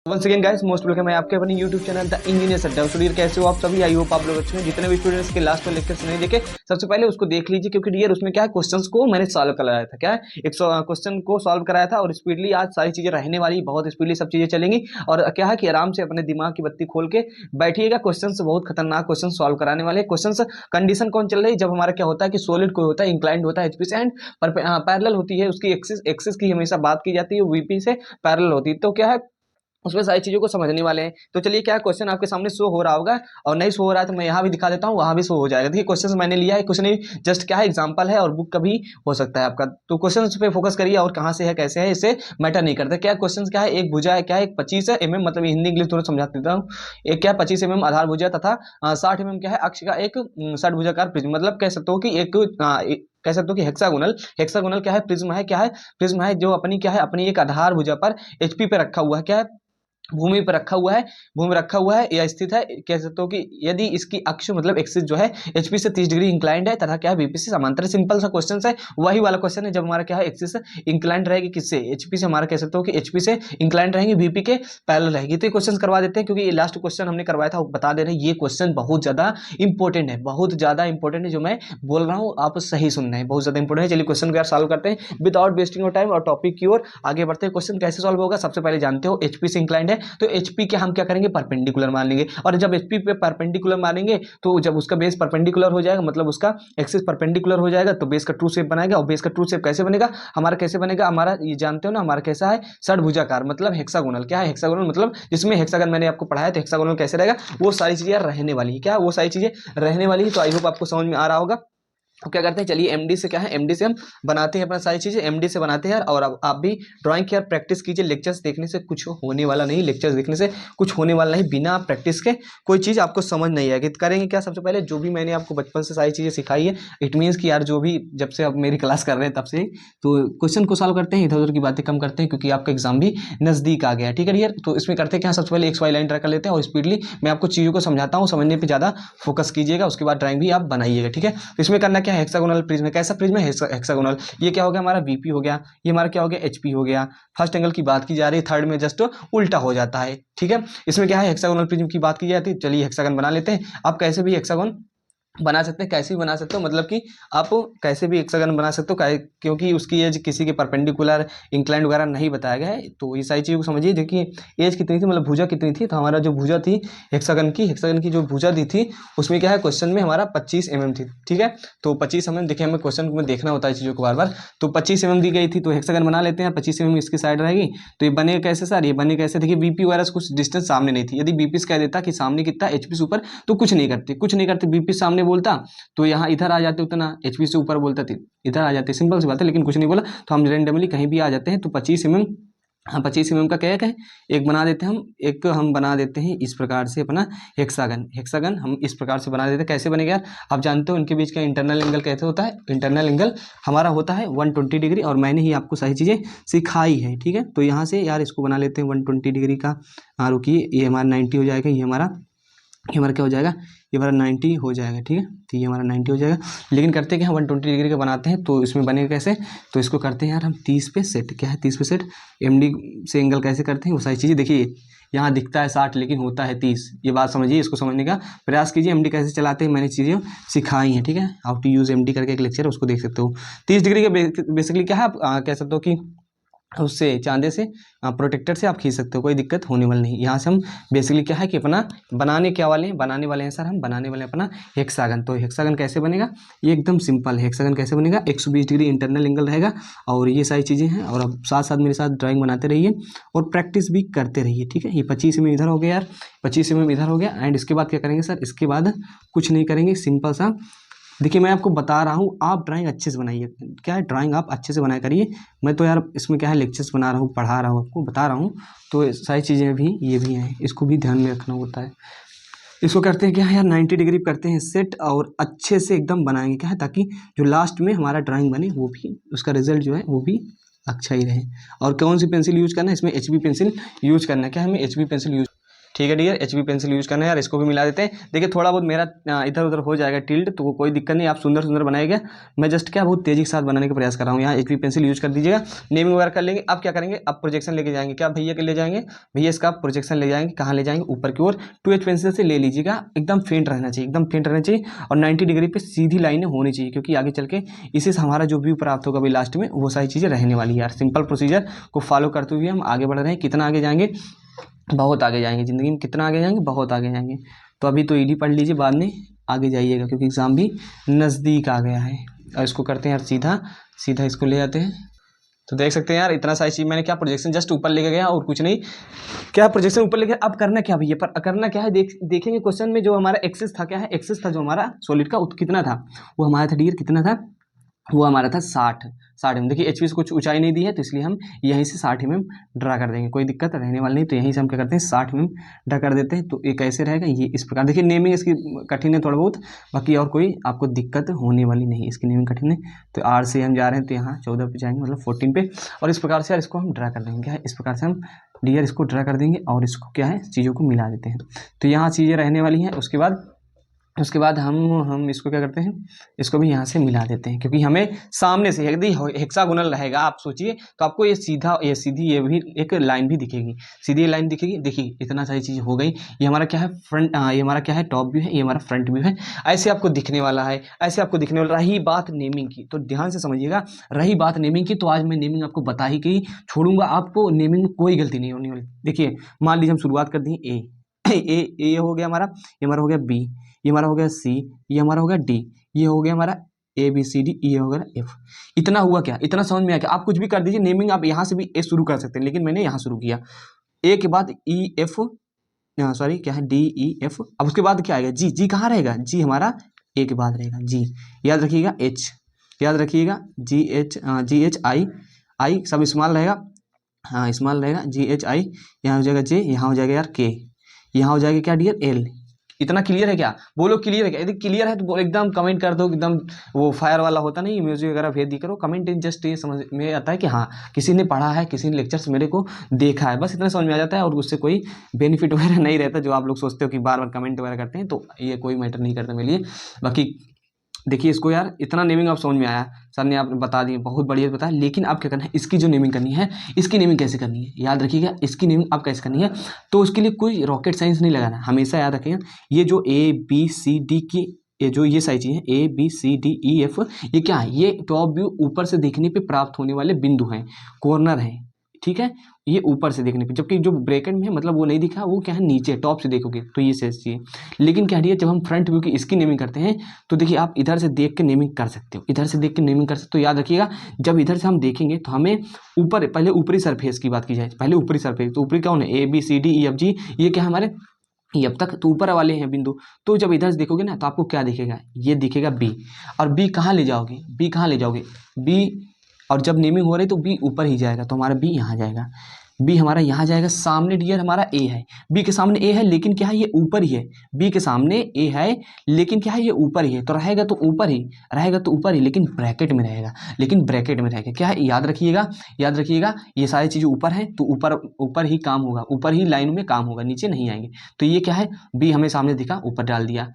Once again guys, most welcome है आपके अपने YouTube channel the engineer Adda. Studio कैसे हो आप सभी? आई होप आप लोग अच्छे हैं। जितने भी स्टूडेंट्स के लास्ट लेक्चर्स नहीं देखे, सबसे पहले उसको देख लीजिए, क्योंकि डियर उसमें क्या है, क्वेश्चंस को मैंने सॉल्व कराया था। क्या है, एक क्वेश्चन को सॉल्व कराया था और स्पीडली आज सारी चीजें रहने वाली, बहुत स्पीडली सब चीजें चलेंगी। और क्या है कि आराम से अपने दिमाग की बत्ती खोल के बैठिएगा। क्वेश्चन बहुत खतरनाक क्वेश्चन सॉल्व कराने वाले क्वेश्चन। कंडीशन कौन चल रही है? जब हमारा क्या होता है कि सॉलिड कोई होता है, इंक्लाइंड होता है एचपी से एंड पैरेलल होती है, उसकी एक्सिस की हमेशा बात की जाती है, वीपी से पैरेलल होती है। तो क्या है, उसमें सारी चीजों को समझने वाले हैं। तो चलिए, क्या क्वेश्चन आपके सामने शो हो रहा होगा, और नहीं शो हो रहा है तो मैं यहाँ भी दिखा देता हूँ, वहां भी शो हो जाएगा। देखिए, क्वेश्चन मैंने लिया है, कुछ नहीं, जस्ट क्या है, एग्जांपल है और बुक का भी हो सकता है आपका। तो क्वेश्चन पे फोकस करिए, और कहाँ से है कैसे है इससे मैटर नहीं करता। क्या क्वेश्चन क्या है, एक भुजा है, क्या है, एक 25 mm, मतलब हिंदी इंग्लिश दोनों समझा देता हूँ। एक क्या है 25 mm आधार भुजा तथा 60 mm क्या है अक्ष का एक षटभुजाकार प्रिज्म। मतलब कह सकते हो कि कह सकते हो कि हेक्सागोनल हेक्सागोनल क्या है, प्रिज्म है। क्या है, प्रिज्म है जो अपनी क्या है, अपनी एक आधार भुजा पर एचपी पे रखा हुआ है। क्या है, भूमि पर रखा हुआ है, भूमि रखा हुआ है या स्थित है। कह सकते हो कि यदि इसकी अक्ष मतलब एक्सिस जो है एचपी से 30 डिग्री इंक्लाइंड है तथा क्या है बीपी से समांतर। सिंपल सा क्वेश्चन है, वही वाला क्वेश्चन है। जब हमारा क्या है एक्सिस इंक्लाइंड रहेगी किससे, एचपी से, हमारा कह सकते हो कि एचपी से इंक्लाइंड रहेंगे, बीपी के पैरेलल रहेगी। तो ये क्वेश्चन करवा देते हैं, क्योंकि ये लास्ट क्वेश्चन हमने करवाया था। बता दे रहे हैं, ये क्वेश्चन बहुत ज्यादा इंपॉर्टेंट है, बहुत ज्यादा इंपॉर्टेंट है। जो मैं बोल रहा हूँ आप सही सुन रहे हैं, बहुत ज्यादा इंपॉर्टेंट है। चलिए क्वेश्चन को सॉल्व करते हैं विदाउट वेस्टिंग ऑफ टाइम और टॉपिक की ओर आगे बढ़ते हैं। क्वेश्चन कैसे सॉल्व होगा, सबसे पहले जानते हो एचपी से इंक्लाइंड है तो एचपी के हम क्या करेंगे, परपेंडिकुलर मान लेंगे। और जब एचपी पे परपेंडिकुलर मानेंगे तो जब उसका बेस परपेंडिकुलर हो जाएगा, मतलब उसका एक्सिस परपेंडिकुलर हो जाएगा, तो बेस का ट्रू शेप बनाएगा। और बेस का ट्रू शेप कैसे बनेगा हमारा, कैसे बनेगा हमारा, ये जानते हो ना, हमारा कैसा है, षटभुजाकार, मतलब हेक्सागोनल। क्या है हेक्सागोनल, मतलब जिसमें हेक्सागन मैंने आपको पढ़ाया, तो हेक्सागोनल कैसे रहेगा, वो सारी चीजें रहने वाली है। क्या वो सारी चीजें रहने वाली है। तो आई होप आपको समझ में आ रहा होगा। तो क्या करते हैं, चलिए एमडी से, क्या है एमडी से हम बनाते हैं अपना सारी चीजें, एमडी से बनाते हैं। और अब आप भी ड्राइंग की यार प्रैक्टिस कीजिए। लेक्चर्स देखने से कुछ होने वाला नहीं, लेक्चर्स देखने से कुछ होने वाला नहीं। बिना प्रैक्टिस के कोई चीज आपको समझ नहीं आएगी। तो करेंगे क्या, सबसे पहले जो भी मैंने आपको बचपन से सारी चीजें सिखाई है, इट मीन्स कि यार जो भी जब से आप मेरी क्लास कर रहे हैं तब से, तो क्वेश्चन को सॉल्व करते हैं, इधर उधर की बातें कम करते हैं, क्योंकि आपका एग्जाम भी नजदीक आ गया। ठीक है यार, तो इसमें करते हैं क्या, सबसे पहले एक्स वाई लाइन ड्रा कर लेते हैं और स्पीडली मैं आपको चीजों को समझाता हूँ, समझने पर ज्यादा फोकस कीजिएगा, उसके बाद ड्राइंग भी आप बनाइएगा। ठीक है, तो इसमें करना क्या है, हेक्सागोनल प्रिज्म, कैसा प्रिज्म है, हेक्सागोनल। ये क्या हो गया हमारा, वीपी हो गया, ये हमारा क्या हो गया, एचपी हो गया। फर्स्ट एंगल की बात की जा रही है, थर्ड में जस्ट उल्टा हो जाता है। ठीक है, इसमें क्या है, हेक्सागोनल प्रिज्म की बात की जाती है। चलिए हेक्सागन बना लेते हैं। आप कैसे भी हेक्सागन बना सकते हैं, कैसे भी बना सकते हो, मतलब कि आप कैसे भी हेक्सागन बना सकते हो, क्योंकि उसकी एज किसी के परपेंडिकुलर इंक्लाइंड वगैरह नहीं बताया गया है। तो ये सारी चीज़ों को समझिए। देखिए एज कितनी थी, मतलब भुजा कितनी थी, तो हमारा जो भुजा थी हेक्सागन की जो भुजा दी थी, उसमें क्या है, क्वेश्चन में हमारा 25 mm थी। ठीक है, तो 25 mm, देखिए हमें क्वेश्चन में देखना होता है चीज़ों को बार बार। तो 25 mm दी गई थी, तो हेक्सागन बना लेते हैं। 25 mm इसकी साइड रहेगी, तो ये बने कैसे सर, ये बने कैसे, देखिए बीपी वगैरह से कुछ डिस्टेंस सामने नहीं थी। यदि बीपी से कह देता कि सामने कितना, एचपी से ऊपर, तो कुछ नहीं करते, कुछ नहीं करते। बीपी सामने बोलता तो यहाँ इधर आ जाते, उतना एचपी से ऊपर बोलता थे इधर आ जाते, सिंपल सी बात है। लेकिन कुछ नहीं बोला, तो हम रेंडमली कहीं भी आ जाते हैं। तो 25 mm, हाँ 25 mm का क्या है, एक बना देते हैं हम, एक हम बना देते हैं इस प्रकार से अपना हेक्सागन हम इस प्रकार से बना देते हैं। कैसे बनेगा यार, आप जानते हो इनके बीच का इंटरनल एंगल कैसे होता है, इंटरनल एंगल हमारा होता है 120 डिग्री, और मैंने ही आपको सारी चीज़ें सिखाई है। ठीक है, तो यहाँ से यार इसको बना लेते हैं 120 डिग्री का। हाँ रुकिए, ये हमारा 90 हो जाएगा, ये हमारा क्या हो जाएगा, ये हमारा 90 हो जाएगा। ठीक है, तो ये हमारा 90 हो जाएगा। लेकिन करते हैं कि हम 120 डिग्री का बनाते हैं, तो इसमें बनेगा कैसे, तो इसको करते हैं यार हम 30 पे सेट। क्या है 30 पे सेट, एमडी से एंगल कैसे करते हैं वो सारी चीज़ें। देखिए यहाँ दिखता है 60 लेकिन होता है 30, ये बात समझिए, इसको समझने का प्रयास कीजिए। एमडी कैसे चलाते हैं मैंने चीज़ें सिखाई हैं। ठीक है, हाउ टू यूज़ एमडी करके एक लेक्चर है, उसको देख सकते हो। 30 डिग्री का बेसिकली क्या है, आप कह सकते हो कि उससे चांदे से प्रोटेक्टर से आप खींच सकते हो, कोई दिक्कत होने वाली नहीं। यहाँ से हम बेसिकली क्या है कि अपना बनाने वाले हैं सर, हम बनाने वाले हैं अपना हेक्सागन। तो हेक्सागन कैसे बनेगा, ये एकदम सिंपल है। हेक्सागन कैसे बनेगा, 120 डिग्री इंटरनल एंगल रहेगा, और ये सारी चीज़ें हैं। और अब साथ साथ मेरे साथ ड्राइंग बनाते रहिए और प्रैक्टिस भी करते रहिए। ठीक है, ये 25 mm इधर हो गया यार, 25 mm इधर हो गया। एंड इसके बाद क्या करेंगे सर, इसके बाद कुछ नहीं करेंगे, सिंपल सा, देखिए मैं आपको बता रहा हूँ, आप ड्राइंग अच्छे से बनाइए। क्या है, ड्राइंग आप अच्छे से बनाया करिए। मैं तो यार इसमें क्या है, लेक्चर्स बना रहा हूँ, पढ़ा रहा हूँ, आपको बता रहा हूँ, तो सारी चीज़ें भी ये भी हैं, इसको भी ध्यान में रखना होता है। इसको करते हैं क्या है यार, 90 डिग्री करते हैं सेट, और अच्छे से एकदम बनाएंगे। क्या है, ताकि जो लास्ट में हमारा ड्राइंग बने, वो भी उसका रिजल्ट जो है वो भी अच्छा ही रहे। और कौन सी पेंसिल यूज करना है, इसमें HB पेंसिल यूज करना है। क्या हमें HB पेंसिल यूज, ठीक है डियर, HB पेंसिल यूज करना है यार, इसको भी मिला देते हैं। देखिए थोड़ा बहुत मेरा इधर उधर हो जाएगा टिल्ट, तो कोई दिक्कत नहीं, आप सुंदर सुंदर बनाएगा। मैं जस्ट क्या बहुत तेजी के साथ बनाने का प्रयास कर रहा हूँ। यहाँ HB पेंसिल यूज कर दीजिएगा, नेमिंग वगैरह कर लेंगे। अब क्या करेंगे, अब प्रोजेक्शन लेके जाएंगे, क्या भैया के ले जाएंगे, भैया इसका प्रोजेक्शन ले जाएंगे, कहाँ ले जाएंगे, ऊपर की ओर। 2H पेंसिल से ले लीजिएगा, एकदम फेंट रहना चाहिए, एकदम फेंट रहना चाहिए, और 90 डिग्री पे सीधी लाइनें होनी चाहिए, क्योंकि आगे चल के इसी से हमारा जो व्यू प्राप्त होगा भाई लास्ट में, वो सारी चीज़ें रहने वाली है यार। सिंपल प्रोसीजर को फॉलो करते हुए हम आगे बढ़ रहे हैं। कितना आगे जाएंगे, बहुत आगे जाएंगे, ज़िंदगी में कितना आगे जाएंगे, बहुत आगे जाएंगे। तो अभी तो ईडी पढ़ लीजिए, बाद में आगे जाइएगा, क्योंकि एग्ज़ाम भी नज़दीक आ गया है। और इसको करते हैं यार सीधा सीधा, इसको ले आते हैं। तो देख सकते हैं यार, इतना सारी चीज़ मैंने क्या प्रोजेक्शन जस्ट ऊपर लेके गया और कुछ नहीं, क्या प्रोजेक्शन ऊपर लेके। अब करना क्या भैया, पर करना क्या है, देखेंगे क्वेश्चन में जो हमारा एक्सेस था, क्या है एक्सेस था जो हमारा सॉलिड का, कितना था, वो हमारा था डियर, कितना था, वो हमारा था 60 mm। देखिए HB से कुछ ऊंचाई नहीं दी है, तो इसलिए हम यहीं से 60 mm ड्रा कर देंगे, कोई दिक्कत रहने वाली नहीं। तो यहीं से हम क्या करते हैं 60 mm ड्रा कर देते हैं। तो ये कैसे रहेगा, ये इस प्रकार। देखिए नेमिंग इसकी कठिन है थोड़ा बहुत, बाकी और कोई आपको दिक्कत होने वाली नहीं, इसकी नेमिंग कठिन है। तो R से हम जा रहे हैं, तो यहाँ 14 पे जाएंगे, मतलब 14 पे, और इस प्रकार से यार इसको हम ड्रा कर देंगे। क्या है, इस प्रकार से हम डियर इसको ड्रा कर देंगे, और इसको क्या है, चीज़ों को मिला देते हैं। तो यहाँ चीज़ें रहने वाली हैं। उसके बाद हम इसको क्या करते हैं, इसको भी यहाँ से मिला देते हैं, क्योंकि हमें सामने से यदि हेक्सागोनल रहेगा, आप सोचिए, तो आपको ये सीधा, ये सीधी, ये भी एक लाइन भी दिखेगी, सीधी लाइन दिखेगी। देखिए इतना सारी चीज़ हो गई। ये हमारा क्या है, फ्रंट, ये हमारा क्या है, टॉप व्यू है, ये हमारा फ्रंट व्यू है। ऐसे आपको दिखने वाला है, ऐसे आपको दिखने वाला। रही बात नेमिंग की, तो ध्यान से समझिएगा, रही बात नेमिंग की, तो आज मैं नेमिंग आपको बता ही गई, छोड़ूंगा आपको, नेमिंग में कोई गलती नहीं होने वाली। देखिए मान लीजिए हम शुरुआत कर दी ए हो गया हमारा, ये हमारा हो गया B, ये हमारा हो गया C, ये हमारा हो गया D, ये हो गया हमारा ABCD, ये हो गया F। इतना हुआ क्या, इतना समझ में आया क्या। आप कुछ भी कर दीजिए, नेमिंग आप यहाँ से भी ए शुरू कर सकते हैं, लेकिन मैंने यहाँ शुरू किया। ए के बाद EF, सॉरी क्या है, DEF। अब उसके बाद क्या आएगा, जी कहाँ रहेगा, जी हमारा ए के बाद रहेगा, जी याद रखिएगा, H याद रखिएगा, GHI सब स्मॉल रहेगा, हाँ स्मॉल रहेगा, GHI, यहाँ हो जाएगा J, यहाँ हो जाएगा यार K, यहाँ हो जाएगा क्या डियर L। इतना क्लियर है क्या, बोलो क्लियर है क्या। यदि क्लियर है तो एकदम कमेंट कर दो, एकदम वो फायर वाला होता नहीं, म्यूजिक वगैरह भेज दी करो। कमेंट जस्ट ये समझ में आता है कि हाँ किसी ने पढ़ा है, किसी ने लेक्चर्स मेरे को देखा है, बस इतना समझ में आ जाता है। और उससे कोई बेनिफिट वगैरह नहीं रहता, जो आप लोग सोचते हो कि बार बार कमेंट वगैरह करते हैं, तो ये कोई मैटर नहीं करता मेरे लिए। बाकी देखिए इसको यार, इतना नेमिंग आप समझ में आया, सर ने आपने बता दिया, बहुत बढ़िया बताया। लेकिन आप क्या करना है, इसकी जो नेमिंग करनी है, इसकी नेमिंग कैसे करनी है, याद रखिएगा, इसकी नेमिंग आप कैसे करनी है। तो उसके लिए कोई रॉकेट साइंस नहीं लगाना, हमेशा याद रखिएगा। ये जो ABCD की, ये जो ये सारी चीज़ें ABCDEF, ये क्या है, ये टॉप व्यू ऊपर से देखने पे प्राप्त होने वाले बिंदु हैं, कॉर्नर हैं, ठीक है, ये ऊपर से देखने पे। जबकि जो ब्रैकेट में है, मतलब वो नहीं दिखा, वो क्या है नीचे टॉप से देखोगे तो ये सही चाहिए। लेकिन क्या है, जब हम फ्रंट व्यू की इसकी नेमिंग करते हैं, तो देखिए आप इधर से देख के नेमिंग कर सकते हो, इधर से देख के नेमिंग कर सकते हो। याद रखिएगा, जब इधर से हम देखेंगे तो हमें ऊपर, पहले ऊपरी सरफेस की बात की जाए, पहले ऊपरी सरफेस। तो ऊपरी कौन है, ABCDEFG, ये क्या है हमारे, ये अब तक तो ऊपर वाले हैं बिंदु। तो जब इधर से देखोगे ना, तो आपको क्या दिखेगा, ये दिखेगा B। और B कहाँ ले जाओगे, B कहाँ ले जाओगे, B, और जब नेमिंग हो रही तो B ऊपर ही जाएगा, तो हमारा B यहाँ जाएगा, B हमारा यहाँ जाएगा। सामने डियर हमारा A है, B के सामने A है, लेकिन क्या है, ये ऊपर ही है। B के सामने A है, लेकिन क्या है, ये ऊपर ही है। तो रहेगा तो ऊपर ही रहेगा, तो ऊपर ही, लेकिन ब्रैकेट में रहेगा, लेकिन ब्रैकेट में रहेगा। क्या है, याद रखिएगा, याद रखिएगा, ये सारी चीज़ें ऊपर है, तो ऊपर ही काम होगा, ऊपर ही लाइन में काम होगा, नीचे नहीं आएंगे। तो ये क्या है, B हमें सामने दिखा, ऊपर डाल दिया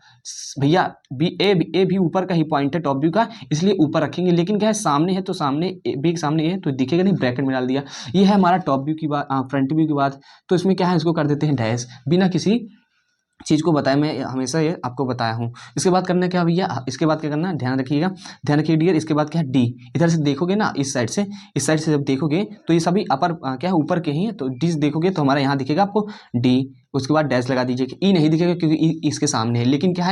भैया। A भी ऊपर का ही पॉइंट है टॉप व्यू का, इसलिए ऊपर रखेंगे। लेकिन क्या है, सामने है, तो सामने B के सामने है, तो दिखेगा नहीं, ब्रैकेट में डाल दिया। ये है हमारा टॉप व्यू की बात, फ्रंट व्यू की बात। तो इसमें क्या है, इसको कर देते हैं डैश, बिना किसी चीज़ को बताया, मैं हमेशा ये आपको बताया हूँ। इसके बाद करना क्या भैया, इसके बाद क्या करना है, ध्यान रखिएगा, ध्यान रखिए डियर। इसके बाद क्या है, D। इधर से देखोगे ना, इस साइड से जब देखोगे, तो ये सभी अपर क्या है, ऊपर के ही है। तो D देखोगे तो हमारा यहाँ दिखेगा आपको D। उसके बाद डैश लगा दीजिए, E नहीं दिखेगा क्योंकि E इसके सामने है। लेकिन क्या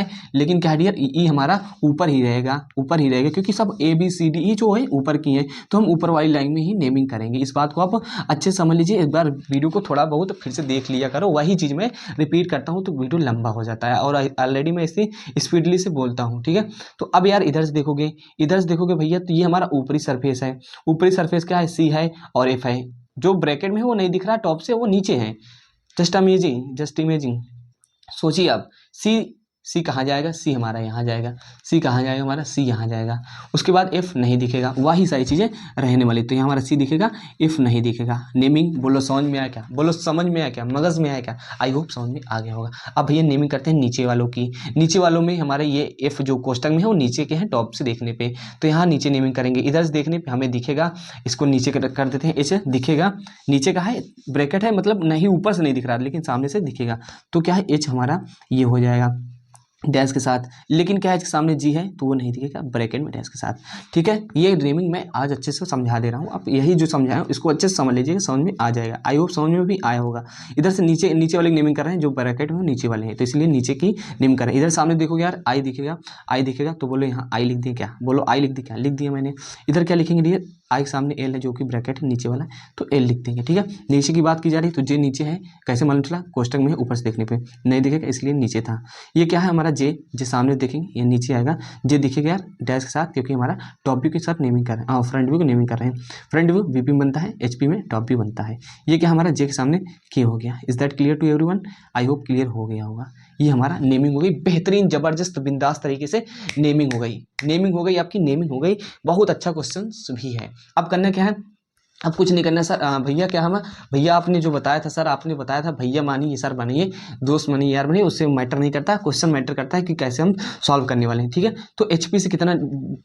है डियर, E हमारा ऊपर ही रहेगा, क्योंकि सब ABCDE जो है ऊपर की है, तो हम ऊपर वाली लाइन में ही नेमिंग करेंगे। इस बात को आप अच्छे समझ लीजिए। एक बार वीडियो को थोड़ा बहुत फिर से देख लिया करो, वही चीज़ मैं रिपीट करता हूँ तो वीडियो लंबा हो जाता है, और ऑलरेडी मैं इसे स्पीडली से बोलता हूँ, ठीक है। तो अब यार इधर से देखोगे भैया, तो ये हमारा ऊपरी सरफेस है। ऊपरी सरफेस क्या है, C है और F है। जो ब्रैकेट में है वो नहीं दिख रहा टॉप से, वो नीचे है। जस्ट इमेजिंग सोचिए आप, C सी कहाँ जाएगा, सी हमारा यहाँ जाएगा, सी कहाँ जाएगा हमारा, सी यहाँ जाएगा। उसके बाद एफ नहीं दिखेगा, वही सारी चीज़ें रहने वाली। तो यहाँ हमारा सी दिखेगा, एफ नहीं दिखेगा। नेमिंग बोलो समझ में आया क्या, बोलो समझ में आया क्या, मगज में आया क्या, आई होप समझ में आ गया होगा। अब भैया नेमिंग करते हैं नीचे वालों की। नीचे वालों में हमारे ये एफ जो कोष्टक में है वो नीचे के हैं टॉप से देखने पे, तो यहाँ नीचे नेमिंग करेंगे। इधर से देखने पे हमें दिखेगा, इसको नीचे कर देते हैं, एच दिखेगा, नीचे का है ब्रैकेट है, मतलब नहीं ऊपर से नहीं दिख रहा लेकिन सामने से दिखेगा, तो क्या है एच हमारा ये हो जाएगा डैश के साथ। लेकिन क्या है सामने जी है तो वो नहीं दिखेगा, ब्रैकेट में डैश के साथ। ठीक है, ये नेमिंग मैं आज अच्छे से समझा दे रहा हूँ, आप यही जो समझाया हूँ इसको अच्छे से समझ लीजिएगा, समझ में आ जाएगा। आई होप समझ में भी आया होगा। इधर से नीचे वाले नेमिंग कर रहे हैं, जो ब्रैकेट में नीचे वाले हैं, तो इसलिए नीचे की नेमिंग कर रहे हैं। इधर सामने देखोगे यार आई दिखेगा, आई दिखेगा तो बोलो यहाँ आई लिख दिया क्या, बोलो आई लिख दी क्या, लिख दिया मैंने। इधर क्या लिखेंगे डियर, आई के सामने एल है जो कि ब्रैकेट है नीचे वाला, तो एल लिख देंगे। ठीक है, नीचे की बात की जा रही है तो जे नीचे है, कैसे मालूम चला, कोष्टक में है, ऊपर से देखने पे नहीं दिखेगा इसलिए नीचे था। ये क्या है हमारा जे, जे सामने देखेंगे ये नीचे आएगा, जे दिखेगा यार डैश के साथ, क्योंकि हमारा टॉप व्यू के साथ नेमिंग कर रहे हैं, फ्रंट व्यू को नेमिंग कर रहे हैं। फ्रंट व्यू वीपी बनता है, एचपी में टॉप व्यू बनता है। ये क्या हमारा जे के सामने के हो गया। Is that clear to everyone, I hope clear हो गया होगा। ये हमारा नेमिंग हो गई, बेहतरीन जबरदस्त बिंदास तरीके से नेमिंग हो गई, नेमिंग हो गई आपकी, नेमिंग हो गई। बहुत अच्छा क्वेश्चन भी है। अब करना क्या है, अब कुछ नहीं करना सर। भैया क्या हम, भैया आपने जो बताया था सर, आपने बताया था भैया मानिए सर बनिए, दोस्त मानिए यार बनिए, उससे मैटर नहीं करता, क्वेश्चन मैटर करता है कि कैसे हम सॉल्व करने वाले हैं। ठीक है, तो एचपी से कितना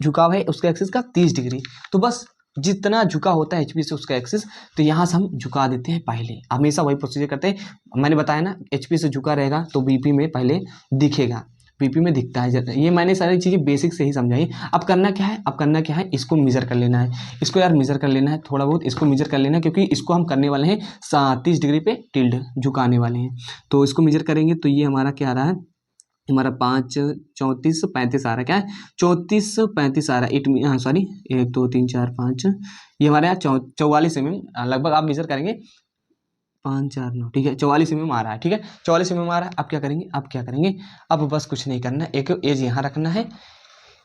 झुकाव है उसका एक्सिस का 30 डिग्री, तो बस जितना झुका होता है एचपी से उसका एक्सिस, तो यहाँ से हम झुका देते हैं पहले, हमेशा वही प्रोसीजर करते हैं। मैंने बताया ना एचपी से झुका रहेगा तो बीपी में पहले दिखेगा, पीपी में दिखता है। ये मैंने सारी चीज़ें बेसिक से ही समझाई। अब करना क्या है, अब करना क्या है, इसको मेजर कर लेना है, इसको यार मेजर कर लेना है, थोड़ा बहुत इसको मेजर कर लेना है, क्योंकि इसको हम करने वाले हैं 30 डिग्री पे टिल्ड झुकाने वाले हैं। तो इसको मेजर करेंगे तो ये हमारा क्या आ रहा है, हमारा 5 34 35 आ रहा है, क्या है 34 35 आ रहा है, 8 सॉरी 1 2 3 4 5, ये हमारे यहाँ 44 mm लगभग आप मेजर करेंगे, 5 4 9, ठीक है 44 mm आ रहा है। ठीक है, 44 mm आ रहा है। अब क्या करेंगे, अब क्या करेंगे, अब बस कुछ नहीं करना है, एक एज यहाँ रखना है,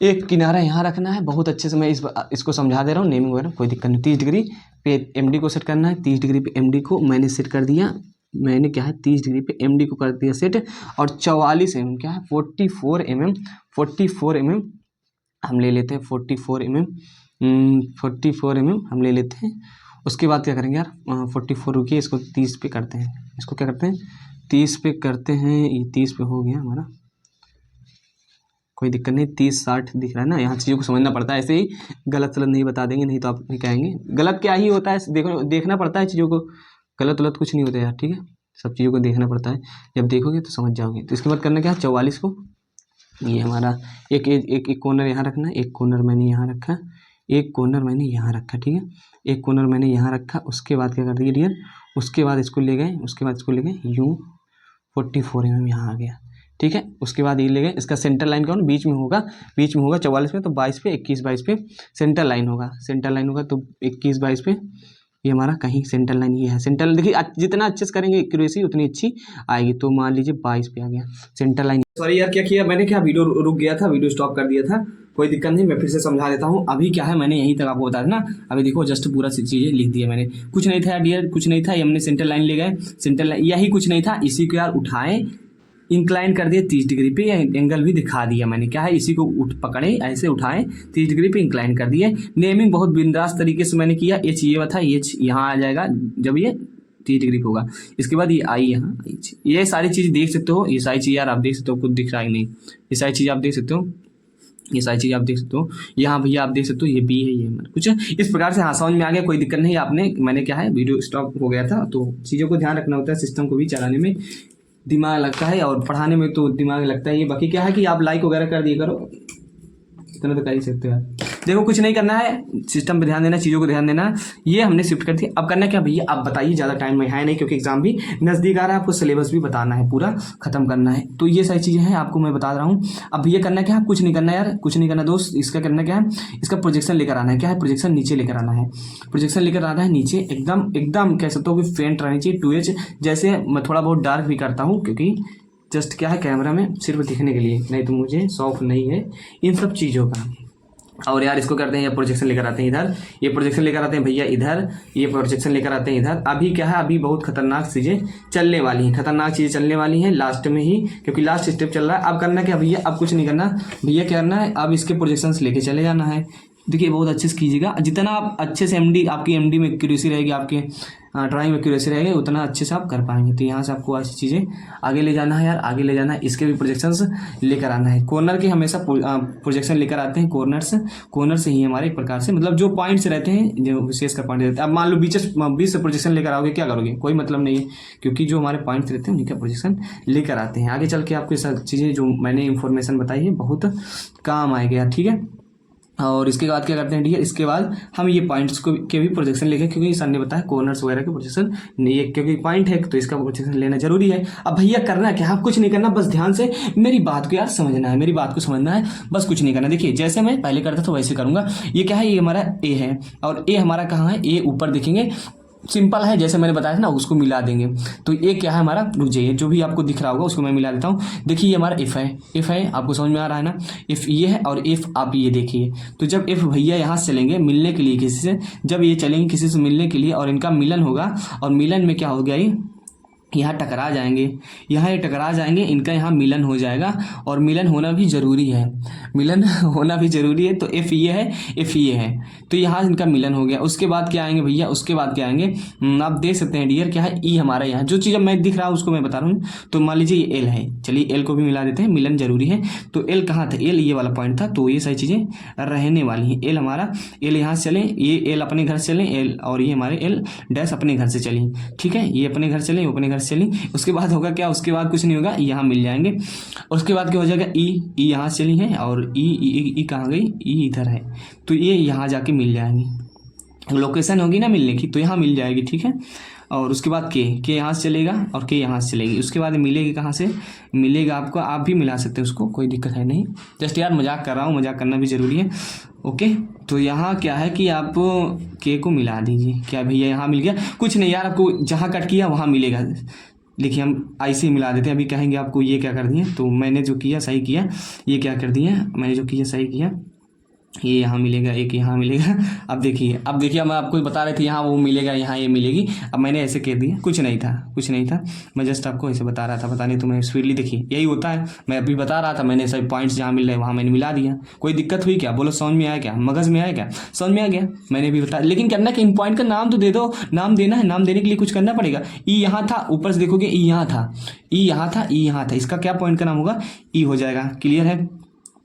एक किनारा यहाँ रखना है। बहुत अच्छे से मैं इसको समझा दे रहा हूँ, नेमिंग वगैरह कोई दिक्कत नहीं। 30 डिग्री पे एमडी को सेट करना है, 30 डिग्री पे एमडी को मैंने सेट कर दिया, मैंने क्या है 30 डिग्री पे एमडी को कर दिया सेट, और 44 mm क्या है 44 mm, 44 mm हम ले लेते हैं, 44 mm 44 mm हम ले लेते हैं। उसके बाद क्या करेंगे यार 44 रुकिए, इसको 30 पे करते हैं, इसको क्या करते हैं 30 पे करते हैं, ये 30 पे हो गया हमारा, कोई दिक्कत नहीं। 30 60 दिख रहा है ना, यहाँ चीज़ों को समझना पड़ता है, ऐसे ही गलत सलत नहीं बता देंगे, नहीं तो आप कहेंगे गलत क्या ही होता है, देखो देखना पड़ता है चीज़ों को, गलत गलत कुछ नहीं होता यार। ठीक है, सब चीज़ों को देखना पड़ता है, जब देखोगे तो समझ जाओगे। तो इसके बाद करना क्या है 44 को, ये हमारा एक कॉर्नर यहाँ रखना है, एक कॉर्नर मैंने यहाँ रखा, एक कॉर्नर मैंने यहाँ रखा। ठीक है, एक कॉर्नर मैंने यहाँ रखा। उसके बाद क्या कर दिया डियर, उसके बाद इसको ले गए, उसके बाद इसको ले गए यूँ 44 mm यहाँ आ गया। ठीक है, उसके बाद ये ले गए, इसका सेंटर लाइन कौन बीच में होगा, बीच में होगा 44 में, तो 22 पे 21 22 पे सेंटर लाइन होगा, सेंटर लाइन होगा तो 21 22 पे ये हमारा कहीं सेंटर लाइन ये है। सेंटर देखिए जितना अच्छे से करेंगे एक्यूरेसी उतनी अच्छी आएगी। तो मान लीजिए 22 पे आ गया सेंटर लाइन। सॉरी यार क्या किया मैंने, क्या वीडियो रुक गया था, वीडियो स्टॉप कर दिया था, कोई दिक्कत नहीं, मैं फिर से समझा देता हूँ। अभी क्या है मैंने यहीं तक आपको बता देना, अभी देखो जस्ट पूरा चीज़ें लिख दिया मैंने, कुछ नहीं था डियर, कुछ नहीं था, ये हमने सेंटर लाइन ले गए, सेंटर लाइन यही कुछ नहीं था, इसी को यार उठाएं इंक्लाइन कर दिए 30 डिग्री पे, एंगल भी दिखा दिया मैंने, क्या है इसी को पकड़े ऐसे उठाएं 30 डिग्री पे इंक्लाइन कर दिए। नेमिंग बहुत बिंदास तरीके से मैंने किया, एच ये था, एच यहाँ आ जाएगा जब ये 30 डिग्री पे होगा। इसके बाद ये आई यहाँ, ये सारी चीज़ देख सकते हो, ये सारी चीज़ यार आप देख सकते हो, कुछ दिख रहा ही नहीं, ये सारी चीज़ आप देख सकते हो, ये सारी चीज़ आप देख सकते हो। यहाँ भैया आप देख सकते हो ये बी है, ये कुछ इस प्रकार से। हाँ समझ में आ गया, कोई दिक्कत नहीं। आपने मैंने क्या है वीडियो स्टॉप हो गया था, तो चीज़ों को ध्यान रखना होता है, सिस्टम को भी चलाने में दिमाग लगता है और पढ़ाने में तो दिमाग लगता है। ये बाकी क्या है कि आप लाइक वगैरह कर दिया करो, इतना तो कर ही सकते हो यार। देखो कुछ नहीं करना है, सिस्टम पे ध्यान देना, चीज़ों को ध्यान देना। ये हमने शिफ्ट कर दिया। अब करना क्या भैया आप बताइए, ज़्यादा टाइम में है नहीं क्योंकि एग्जाम भी नज़दीक आ रहा है, आपको सिलेबस भी बताना है, पूरा खत्म करना है। तो ये सारी चीज़ें हैं आपको मैं बता रहा हूँ। अब भैया करना क्या है, कुछ नहीं करना यार, कुछ नहीं करना दोस्त। इसका करना क्या है, इसका प्रोजेक्शन लेकर आना है। क्या है प्रोजेक्शन नीचे लेकर आना है, प्रोजेक्शन लेकर आना है नीचे, एकदम एकदम कह सकते हो कि फेंट रहनी चाहिए 2H। जैसे मैं थोड़ा बहुत डार्क भी करता हूँ क्योंकि जस्ट क्या है कैमरा में सिर्फ दिखने के लिए, नहीं तो मुझे शौक नहीं है इन सब चीज़ों का। और यार इसको करते हैं, ये प्रोजेक्शन लेकर आते हैं इधर, ये प्रोजेक्शन लेकर आते हैं भैया इधर, ये प्रोजेक्शन लेकर आते हैं इधर। अभी क्या है, अभी बहुत खतरनाक चीज़ें चलने वाली हैं, खतरनाक चीज़ें चलने वाली हैं लास्ट में ही, क्योंकि लास्ट स्टेप चल रहा है। अब करना क्या भैया, अब कुछ नहीं करना भैया, क्या करना है, अब इसके प्रोजेक्शंस लेके चले जाना है। देखिए बहुत अच्छे से कीजिएगा, जितना आप अच्छे से आपकी एमडी में एक्यूरेसी रहेगी, आपके ड्राइंग में एक्यूरेसी रहेगी, उतना अच्छे से आप कर पाएंगे। तो यहाँ से आपको ऐसी चीज़ें आगे ले जाना है यार, आगे ले जाना है। इसके भी प्रोजेक्शंस लेकर आना है, कॉर्नर के हमेशा प्रोजेक्शन लेकर आते हैं, कॉर्नर से ही हमारे एक प्रकार से, मतलब जो पॉइंट्स रहते हैं, जो विशेष का पॉइंट रहता है। अब मान लो 20 प्रोजेक्शन लेकर आओगे, क्या करोगे, कोई मतलब नहीं है, क्योंकि जो हमारे पॉइंट्स रहते हैं उन्हीं का प्रोजेक्शन लेकर आते हैं। आगे चल के आपको सब चीज़ें जो मैंने इंफॉर्मेशन बताई है बहुत काम आएगा यार, ठीक है। और इसके बाद क्या करते हैं डियर, इसके बाद हम ये पॉइंट्स को के भी प्रोजेक्शन लेंगे, क्योंकि सर ने बताया कॉर्नर्स वगैरह के प्रोजेक्शन नहीं है, क्योंकि पॉइंट है तो इसका प्रोजेक्शन लेना जरूरी है। अब भैया करना क्या, आप कुछ नहीं करना, बस ध्यान से मेरी बात को यार समझना है, मेरी बात को समझना है, बस कुछ नहीं करना। देखिए जैसे मैं पहले करता था वैसे करूँगा। ये क्या है, ये हमारा ए है, और ए हमारा कहाँ है, ए ऊपर देखेंगे, सिंपल है, जैसे मैंने बताया था ना, उसको मिला देंगे। तो ये क्या है हमारा, रुक जाइए, जो भी आपको दिख रहा होगा उसको मैं मिला देता हूँ। देखिए ये हमारा इफ़ है, आपको समझ में आ रहा है ना, इफ़ ये है और इफ़ आप ये देखिए। तो जब इफ़ भैया यहाँ से चलेंगे मिलने के लिए किसी से, जब ये चलेंगे किसी से मिलने के लिए और इनका मिलन होगा, और मिलन में क्या हो गया, ये यहाँ टकरा जाएंगे, यहाँ ये टकरा जाएंगे, इनका यहाँ मिलन हो जाएगा, और मिलन होना भी ज़रूरी है, मिलन होना भी ज़रूरी है। तो इफ़ ये है, इफ़ ये है, तो यहाँ इनका मिलन हो गया। उसके बाद क्या आएंगे भैया, उसके बाद क्या आएंगे, आप देख सकते हैं डियर, क्या है, ई हमारा यहाँ जो चीज़ मैं दिख रहा है उसको मैं बता रहा हूँ। तो मान लीजिए ये एल है, चलिए एल को भी मिला देते हैं, मिलन जरूरी है। तो एल कहाँ था, एल ये वाला पॉइंट था, तो ये सारी चीज़ें रहने वाली हैं। एल हमारा, एल यहाँ से चलें, ये एल अपने घर से चलें, एल और ये हमारे एल डैश अपने घर से चलें, ठीक है, ये अपने घर चलें, वो अपने घर से चली। उसके बाद होगा क्या, उसके बाद कुछ नहीं होगा, यहाँ मिल जाएंगे। उसके बाद क्या हो जाएगा, ई यहाँ से चली है, और ई कहाँ गई, ई इधर है, तो ये यहाँ जाके मिल जाएंगी, लोकेशन होगी ना मिलने की, तो यहाँ मिल जाएगी, ठीक है। और उसके बाद के यहाँ से चलेगा, और के यहाँ से चलेगी। उसके बाद मिलेगी कहाँ से, मिलेगा आपको, आप भी मिला सकते हैं उसको, कोई दिक्कत है नहीं, जस्ट यार मजाक कर रहा हूँ, मजाक करना भी ज़रूरी है, ओके। तो यहाँ क्या है कि आप के को मिला दीजिए, क्या भैया यहाँ मिल गया, कुछ नहीं यार, आपको जहाँ कट किया वहाँ मिलेगा। देखिए हम ऐसे ही मिला देते हैं, अभी कहेंगे आपको ये क्या कर दिए, तो मैंने जो किया सही किया, ये क्या कर दिया, मैंने जो किया सही किया, ये यहाँ मिलेगा, एक यहाँ मिलेगा। अब देखिए मैं आपको बता रहे थे यहाँ वो मिलेगा, यहाँ ये मिलेगी, अब मैंने ऐसे कह दिया, कुछ नहीं था, मैं जस्ट आपको ऐसे बता रहा था, पता नहीं तो मैं स्पीडली, देखिए यही होता है, मैं अभी बता रहा था, मैंने सभी पॉइंट्स जहाँ मिल रहे हैं वहाँ मैंने मिला दिया। कोई दिक्कत हुई क्या, बोलो समझ में आया क्या, मगज में आया क्या, समझ में आ गया, मैंने भी बताया। लेकिन करना कि इन पॉइंट का नाम तो दे दो, नाम देना है, नाम देने के लिए कुछ करना पड़ेगा। ई यहाँ था, ऊपर से देखोगे ई यहाँ था, इसका क्या पॉइंट का नाम होगा, ई हो जाएगा, क्लियर है,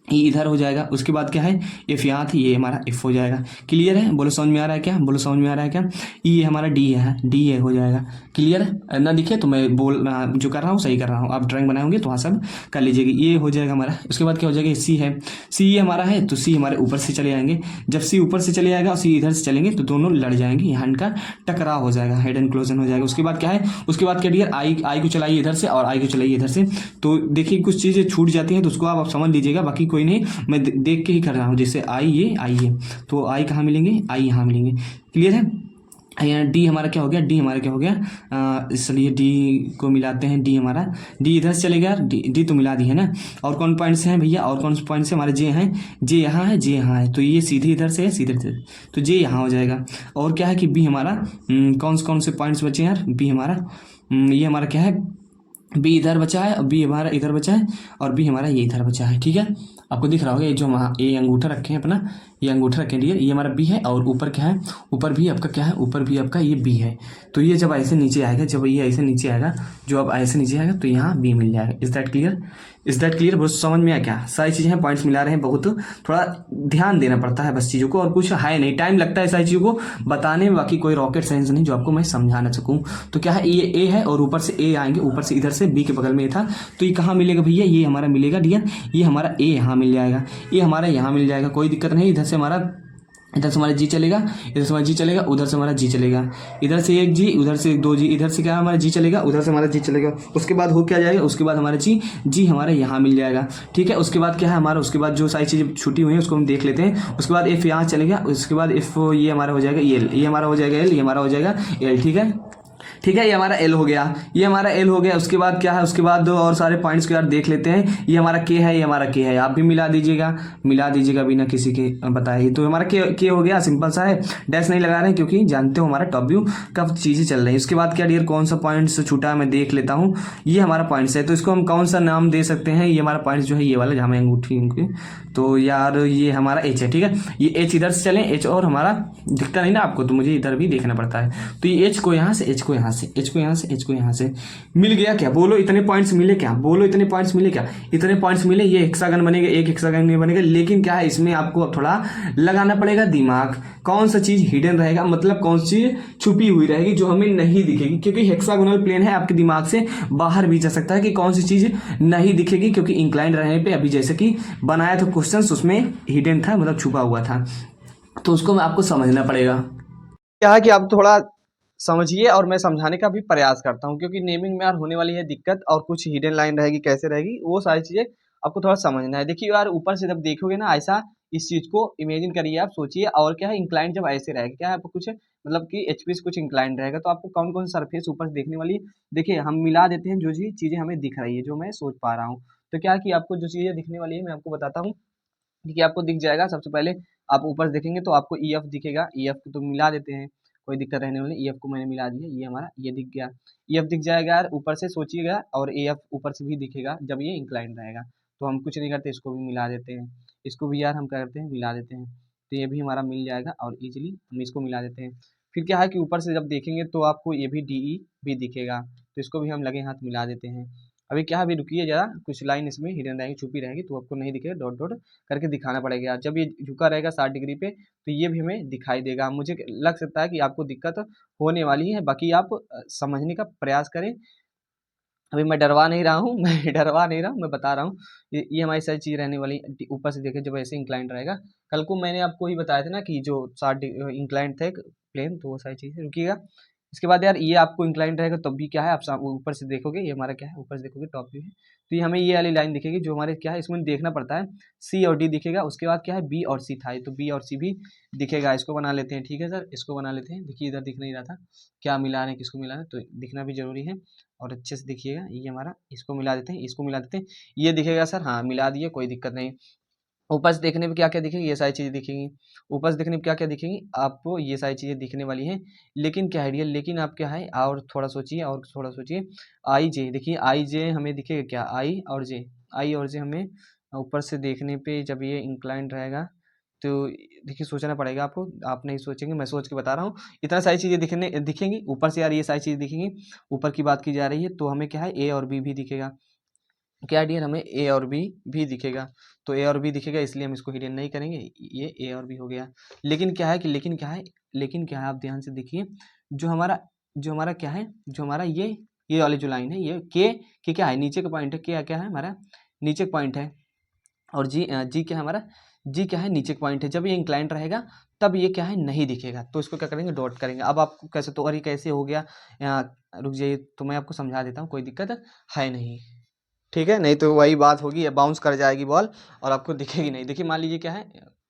ई इधर हो जाएगा। उसके बाद क्या है, एफ यहाँ थी, ये हमारा एफ हो जाएगा, क्लियर है, बोलो समझ में आ रहा है क्या, बोलो समझ में आ रहा है क्या। ई हमारा डी है, डी ए हो जाएगा, क्लियर है ना, दिखे तो मैं जो कर रहा हूँ सही कर रहा हूँ, आप ड्राइंग बनाओगे तो वहाँ सब कर लीजिएगा, ये हो जाएगा हमारा। उसके बाद क्या हो जाएगा, सी है, सी ये हमारा है, तो सी हमारे ऊपर से चले आएंगे। जब सी ऊपर से चले आएगा और सी इधर से चलेंगे तो दोनों लड़ जाएंगे, यहाँ इनका टकराव हो जाएगा, हेड एंड क्लोजन हो जाएगा। उसके बाद क्या है, उसके बाद क्या डियर, आई को चलाइए इधर से और आई को चलाइए इधर से। तो देखिए कुछ चीज़ें छूट जाती हैं तो उसको आप समझ लीजिएगा, बाकी कोई नहीं, मैं देख के ही कर रहा हूँ। जैसे आई ये, तो आई कहाँ मिलेंगे, आई यहाँ मिलेंगे, क्लियर है। यहाँ डी हमारा क्या हो गया, डी हमारा क्या हो गया, इसलिए डी को मिलाते हैं, डी हमारा, डी इधर से चलेगा, डी तो मिला दी है ना। और कौन पॉइंट से हैं भैया, और कौन से पॉइंट से, हमारे जे हैं, जे यहाँ है, जे यहाँ है, तो ये सीधे इधर से है, सीधे इधर, तो जे यहाँ हो जाएगा। और क्या है कि बी हमारा, कौन से पॉइंट्स बचे हैं यार, बी हमारा, ये हमारा क्या है, बी इधर बचा है, बी हमारा इधर बचा है, और बी हमारा ये इधर बचा है, ठीक है। आपको दिख रहा होगा ये जो वहाँ ये अंगूठा रखे हैं अपना, ये अंगूठा रखें डियर, ये हमारा बी है, और ऊपर क्या है, ऊपर भी आपका क्या है, ऊपर भी आपका ये बी है। तो ये जब ऐसे नीचे आएगा, जब ये ऐसे नीचे आएगा, जो अब ऐसे नीचे आएगा तो यहाँ बी मिल जाएगा। इज़ दैट क्लियर, बहुत समझ में आया क्या, सारी चीज़ें हैं, पॉइंट्स मिला रहे हैं, बहुत थोड़ा ध्यान देना पड़ता है बस चीज़ों को, और कुछ है नहीं, टाइम लगता है सारी चीज़ों को बताने में, बाकी कोई रॉकेट साइंस नहीं जो आपको मैं समझा ना सकूँ। तो क्या है, ये ए है और ऊपर से ए आएंगे, ऊपर से इधर से बी के बगल में ए था, तो ये कहाँ मिलेगा भैया, ये हमारा मिलेगा डियर, ये हमारा ए यहाँ मिल जाएगा, ये हमारा यहाँ मिल जाएगा, कोई दिक्कत नहीं। इधर से हमारा जी चलेगा, इधर से हमारा जी चलेगा, उधर से हमारा जी चलेगा, इधर से एक जी, उधर से दो जी, इधर से क्या हमारा जी चलेगा, उधर से हमारा जी चलेगा। उसके बाद हो क्या जाएगा, उसके बाद हमारा जी हमारे यहाँ मिल जाएगा, ठीक है। उसके बाद क्या है हमारा, उसके बाद जो सारी चीज़ें छुट्टी हुई हैं उसको हम देख लेते हैं। उसके बाद एफ यहाँ चलेगा, उसके बाद एफ ये हमारा हो जाएगा, ये हमारा हो जाएगा एल, ये हमारा हो जाएगा एल, ठीक है। ठीक है, ये हमारा एल हो गया, ये हमारा एल हो गया। उसके बाद क्या है, उसके बाद दो और सारे पॉइंट्स को यार देख लेते हैं। ये हमारा के है, ये हमारा के है, आप भी मिला दीजिएगा बिना किसी के बताए। तो हमारा के हो गया, सिंपल सा है, डैश नहीं लगा रहे हैं क्योंकि जानते हो हमारा टॉप व्यू का चीज़ें चल रही है। उसके बाद क्या डियर, कौन सा पॉइंट छूटा है मैं देख लेता हूँ। ये हमारा पॉइंट्स है, तो इसको हम कौन सा नाम दे सकते हैं। ये हमारा पॉइंट्स जो है ये वाला जहाँ मैं अंगूठी उनके, तो यार ये हमारा एच है। ठीक है, ये एच इधर से चलें, एच और हमारा दिखता नहीं ना आपको, तो मुझे इधर भी देखना पड़ता है। तो ये एच को यहाँ से, एच को यहाँ से, एच को यहाँ से, एच को यहाँ से मिल गया क्या, बोलो इतने पॉइंट्स मिले क्या, बोलो इतने पॉइंट्स मिले क्या, इतने पॉइंट्स मिले। ये हेक्सागन बनेगा, एक हेक्सागन नहीं बनेगा, लेकिन क्या है इसमें आपको अब थोड़ा लगाना पड़ेगा दिमाग। कौन सा चीज हिडन रहेगा, मतलब कौन सी चीज छुपी हुई रहेगी जो हमें नहीं दिखेगी, क्योंकि हेक्सागोनल प्लेन है, आपके दिमाग से बाहर भी जा सकता है कि कौन सी चीज नहीं दिखेगी, क्योंकि इंक्लाइंड रहने पे अभी जैसे कि बनाया था क्वेश्चन, उसमें हिडन था, मतलब छुपा हुआ था, तो उसको मैं आपको समझना पड़ेगा। क्या है कि आप थोड़ा समझिए और मैं समझाने का भी प्रयास करता हूँ, क्योंकि नेमिंग में यार होने वाली है दिक्कत, और कुछ हिडन लाइन रहेगी कैसे रहेगी वो सारी चीज़ें आपको थोड़ा समझना है। देखिए यार, ऊपर से जब देखोगे ना ऐसा, इस चीज़ को इमेजिन करिए, आप सोचिए, और क्या है इंक्लाइन जब ऐसे रहेगा, क्या है आपको कुछ मतलब कि एचपी से कुछ इंक्लाइन रहेगा, तो आपको कौन कौन सा सरफेस ऊपर से देखने वाली। देखिए हम मिला देते हैं जो जी चीज़ें हमें दिख रही है, जो मैं सोच पा रहा हूँ। तो क्या है कि आपको जो चीज़ें दिखने वाली है मैं आपको बताता हूँ। देखिए आपको दिख जाएगा, सबसे पहले आप ऊपर देखेंगे तो आपको ई एफ दिखेगा, ई एफ तो मिला देते हैं, कोई दिक्कत रहने वाली। ई एफ को मैंने मिला दिया, ये हमारा ये दिख गया, ई एफ दिख जाएगा यार ऊपर से, सोचिएगा, और ए एफ ऊपर से भी दिखेगा जब ये इंक्लाइन रहेगा। तो हम कुछ नहीं करते, इसको भी मिला देते हैं, इसको भी यार हम क्या करते हैं, मिला देते हैं, तो ये भी हमारा मिल जाएगा, और इजीली हम इसको मिला देते हैं। फिर क्या है कि ऊपर से जब देखेंगे तो आपको ये भी डी ई भी दिखेगा, तो इसको भी हम लगे हाथ मिला देते हैं। अभी क्या है, अभी रुकिए जरा, कुछ लाइन इसमें हिडन रहेगी, छुपी रहेगी, तो आपको नहीं दिखेगा, डॉट डॉट करके दिखाना पड़ेगा। जब ये झुका रहेगा 60 डिग्री पे, तो ये भी हमें दिखाई देगा। मुझे लग सकता है कि आपको दिक्कत होने वाली है, बाकी आप समझने का प्रयास करें। अभी मैं डरवा नहीं रहा हूँ मैं डरवा नहीं रहा हूँ, मैं बता रहा हूँ, ये हमारी सारी चीज़ रहने वाली। ऊपर से देखें जब ऐसे इंक्लाइंड रहेगा, कल को मैंने आपको ही बताया था ना कि जो 60 इंक्लाइंड थे प्लेन, तो वो सारी चीज़ें रुकिएगा। इसके बाद यार ये आपको इंक्लाइंड रहेगा तब भी क्या है, आप ऊपर से देखोगे, ये हमारा क्या है, ऊपर से देखोगे टॉप व्यू है, तो ये हमें ये वाली लाइन दिखेगी जो हमारे क्या है, इसमें देखना पड़ता है, सी और डी दिखेगा। उसके बाद क्या है, बी और सी था, तो बी और सी भी दिखेगा। इसको बना लेते हैं, ठीक है सर, इसको बना लेते हैं। देखिए इधर दिख नहीं रहा था, क्या मिला रहे हैं, किसको मिला रहे हैं, तो दिखना भी जरूरी है, और अच्छे से देखिएगा। ये हमारा, इसको मिला देते हैं, इसको मिला देते हैं, ये दिखेगा सर, हाँ मिला दिए, कोई दिक्कत नहीं। ऊपर से देखने पे क्या क्या दिखेगी, ये सारी चीज़ें दिखेंगी। ऊपर से देखने पे क्या क्या दिखेंगी आपको, ये सारी चीज़ें दिखने वाली हैं। लेकिन क्या है डियर, लेकिन आप क्या है, और थोड़ा सोचिए, और थोड़ा सोचिए। आई जे, देखिए आई जे हमें दिखेगा क्या, आई और जे, आई और जे हमें ऊपर से देखने पे जब ये इंक्लाइंड रहेगा, तो देखिए सोचना पड़ेगा आपको, आप नहीं सोचेंगे, मैं सोच के बता रहा हूँ। इतना सारी चीज़ें दिखेंगी ऊपर से यार, ये सारी चीज़ें दिखेंगी। ऊपर की बात की जा रही है, तो हमें क्या है, ए और बी भी दिखेगा। क्या डियर, हमें ए और बी भी दिखेगा, तो ए और बी दिखेगा, इसलिए हम इसको हिडन नहीं करेंगे, ये ए और बी हो गया। लेकिन क्या है कि, लेकिन क्या है, आप ध्यान से देखिए, जो हमारा क्या है, जो हमारा ये वाली जो लाइन है, ये के क्या है, नीचे का पॉइंट है, क्या क्या है हमारा, नीचे का पॉइंट है, और जी क्या है हमारा, जी क्या है, नीचे का पॉइंट है। जब ये इंक्लाइंट रहेगा तब ये क्या है, नहीं दिखेगा, तो इसको क्या करेंगे, डॉट करेंगे। अब आपको कैसे, तो अरे कैसे हो गया, रुक जाइए, तो मैं आपको समझा देता हूँ, कोई दिक्कत है नहीं, ठीक है, नहीं तो वही बात होगी, बाउंस कर जाएगी बॉल और आपको दिखेगी नहीं। देखिए मान लीजिए क्या है,